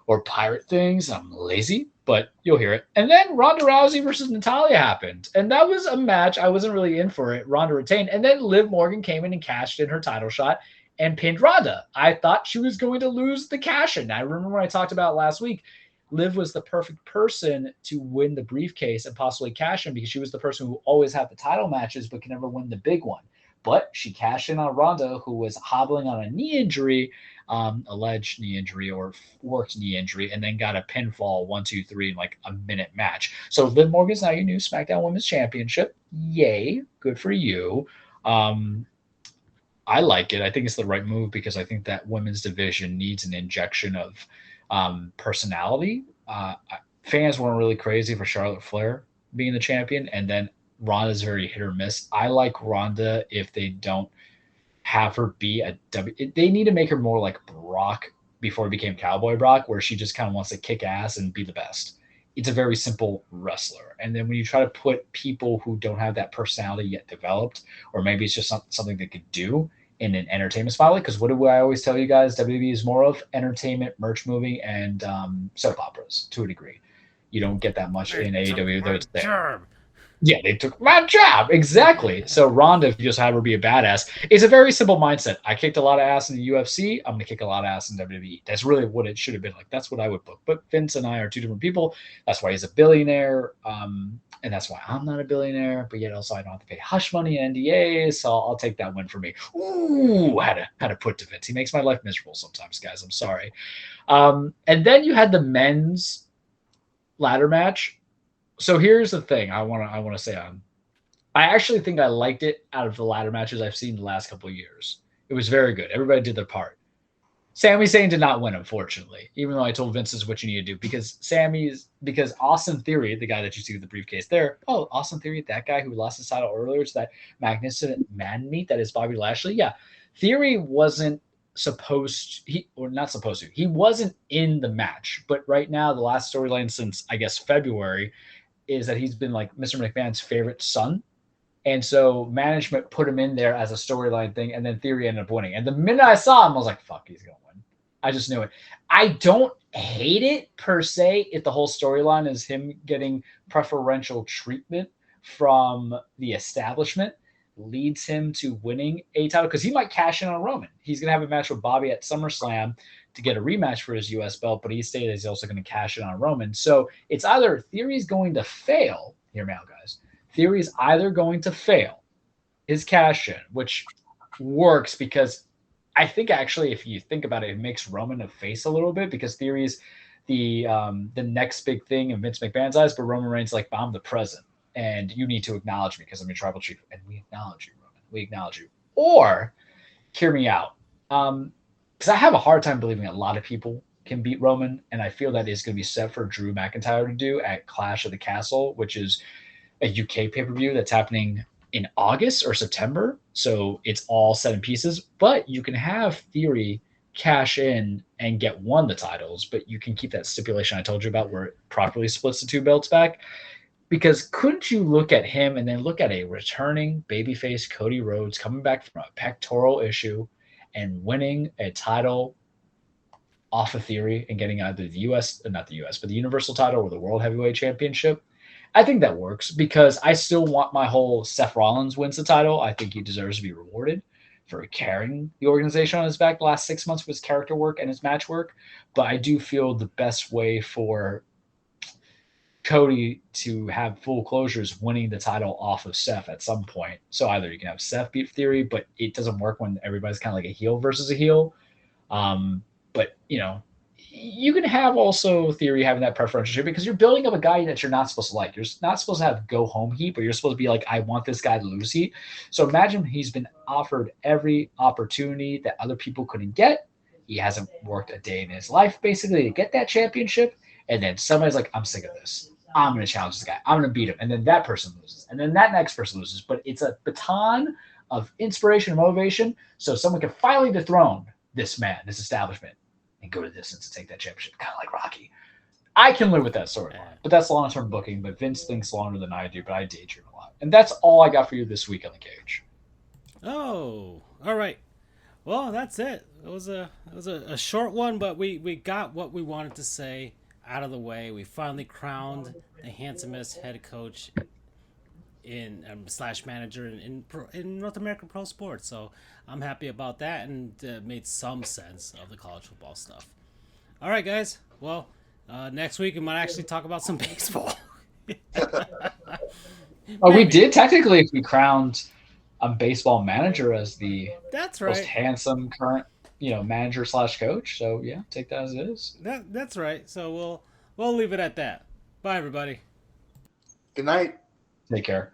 or pirate things. I'm lazy, but you'll hear it. And then Ronda Rousey versus Natalya happened. And that was a match I wasn't really in for it. Ronda retained. And then Liv Morgan came in and cashed in her title shot and pinned Ronda. I thought she was going to lose the cash-in. I remember when I talked about last week, Liv was the perfect person to win the briefcase and possibly cash in because she was the person who always had the title matches but can never win the big one. But she cashed in on Ronda, who was hobbling on a knee injury, alleged knee injury or worked knee injury, and then got a pinfall 1, 2, 3 in like a minute match. So Liv Morgan's now your new SmackDown Women's Championship. Yay. Good for you. I like it. I think it's the right move because I think that women's division needs an injection of personality. Fans weren't really crazy for Charlotte Flair being the champion, and then Ronda's very hit or miss. I like Ronda if they don't have her be they need to make her more like Brock before he became Cowboy Brock, where she just kind of wants to kick ass and be the best. It's a very simple wrestler. And then when you try to put people who don't have that personality yet developed, or maybe it's just something they could do in an entertainment spotlight, because what do I always tell you guys? WWE is more of entertainment, merch movie, and soap operas to a degree. You don't get that much in AEW, though it's there. Yeah, they took my job. Exactly. So Ronda, if you just have her be a badass, it's a very simple mindset. I kicked a lot of ass in the UFC. I'm going to kick a lot of ass in WWE. That's really what it should have been like. That's what I would book. But Vince and I are two different people. That's why he's a billionaire. And that's why I'm not a billionaire. But yet also I don't have to pay hush money and NDAs. So I'll take that win for me. Ooh, had to put to Vince. He makes my life miserable sometimes, guys. I'm sorry. And then you had the men's ladder match. So here's the thing I want to say I actually think I liked it out of the ladder matches I've seen the last couple of years. It was very good. Everybody did their part. Sami Zayn did not win, unfortunately, even though I told Vince this is what you need to do, because Austin Theory, the guy that you see with the briefcase there, Austin Theory, that guy who lost his title earlier to that magnificent man meat that is Bobby Lashley. Yeah, Theory wasn't he wasn't in the match, but right now the last storyline since I guess February is that he's been like Mr. McMahon's favorite son. And so management put him in there as a storyline thing, and then Theory ended up winning. And the minute I saw him, I was like, fuck, he's going to win. I just knew it. I don't hate it per se if the whole storyline is him getting preferential treatment from the establishment leads him to winning a title, because he might cash in on Roman. He's going to have a match with Bobby at SummerSlam to get a rematch for his U.S. belt, but he stated he's also going to cash in on Roman. So it's either Theory's going to fail. Hear me out, guys. Theory's either going to fail his cash in, which works because I think actually, if you think about it, it makes Roman a face a little bit because Theory is the next big thing in Vince McMahon's eyes, but Roman Reigns like, I'm the present, and you need to acknowledge me because I'm your tribal chief, and we acknowledge you, Roman. We acknowledge you. Or hear me out, because I have a hard time believing a lot of people can beat Roman, and I feel that is going to be set for Drew McIntyre to do at Clash of the Castle, which is a UK pay-per-view that's happening in August or September. So it's all set in pieces, but you can have Theory cash in and get one of the titles, but you can keep that stipulation I told you about where it properly splits the two belts back. Because couldn't you look at him and then look at a returning babyface Cody Rhodes coming back from a pectoral issue and winning a title off of Theory and getting either the US, not the US, but the Universal title or the World Heavyweight Championship? I think that works because I still want my whole Seth Rollins wins the title. I think he deserves to be rewarded for carrying the organization on his back the last 6 months with his character work and his match work. But I do feel the best way for Cody to have full closure is winning the title off of Seth at some point. So either you can have Seth beat Theory, but it doesn't work when everybody's kind of like a heel versus a heel. But, you know, you can have also Theory having that preferential shit because you're building up a guy that you're not supposed to like. You're not supposed to have go home heat, but you're supposed to be like, I want this guy to lose heat. So imagine he's been offered every opportunity that other people couldn't get. He hasn't worked a day in his life basically to get that championship. And then somebody's like, I'm sick of this. I'm going to challenge this guy. I'm going to beat him. And then that person loses. And then that next person loses. But it's a baton of inspiration and motivation so someone can finally dethrone this man, this establishment, and go to the distance to take that championship, kind of like Rocky. I can live with that storyline, but that's long-term booking. But Vince thinks longer than I do, but I daydream a lot. And that's all I got for you this week on the Cage. Oh, all right. Well, that's it. It was a short one, but we got what we wanted to say out of the way. We finally crowned the handsomest head coach in slash manager in North American pro sports. So I'm happy about that, and made some sense of the college football stuff. All right, guys. Well, next week we might actually talk about some baseball. Oh, we did technically if we crowned a baseball manager as the that's right. most handsome current, manager slash coach. So yeah, take that as it is. That's right. So we'll leave it at that. Bye, everybody. Good night. Take care.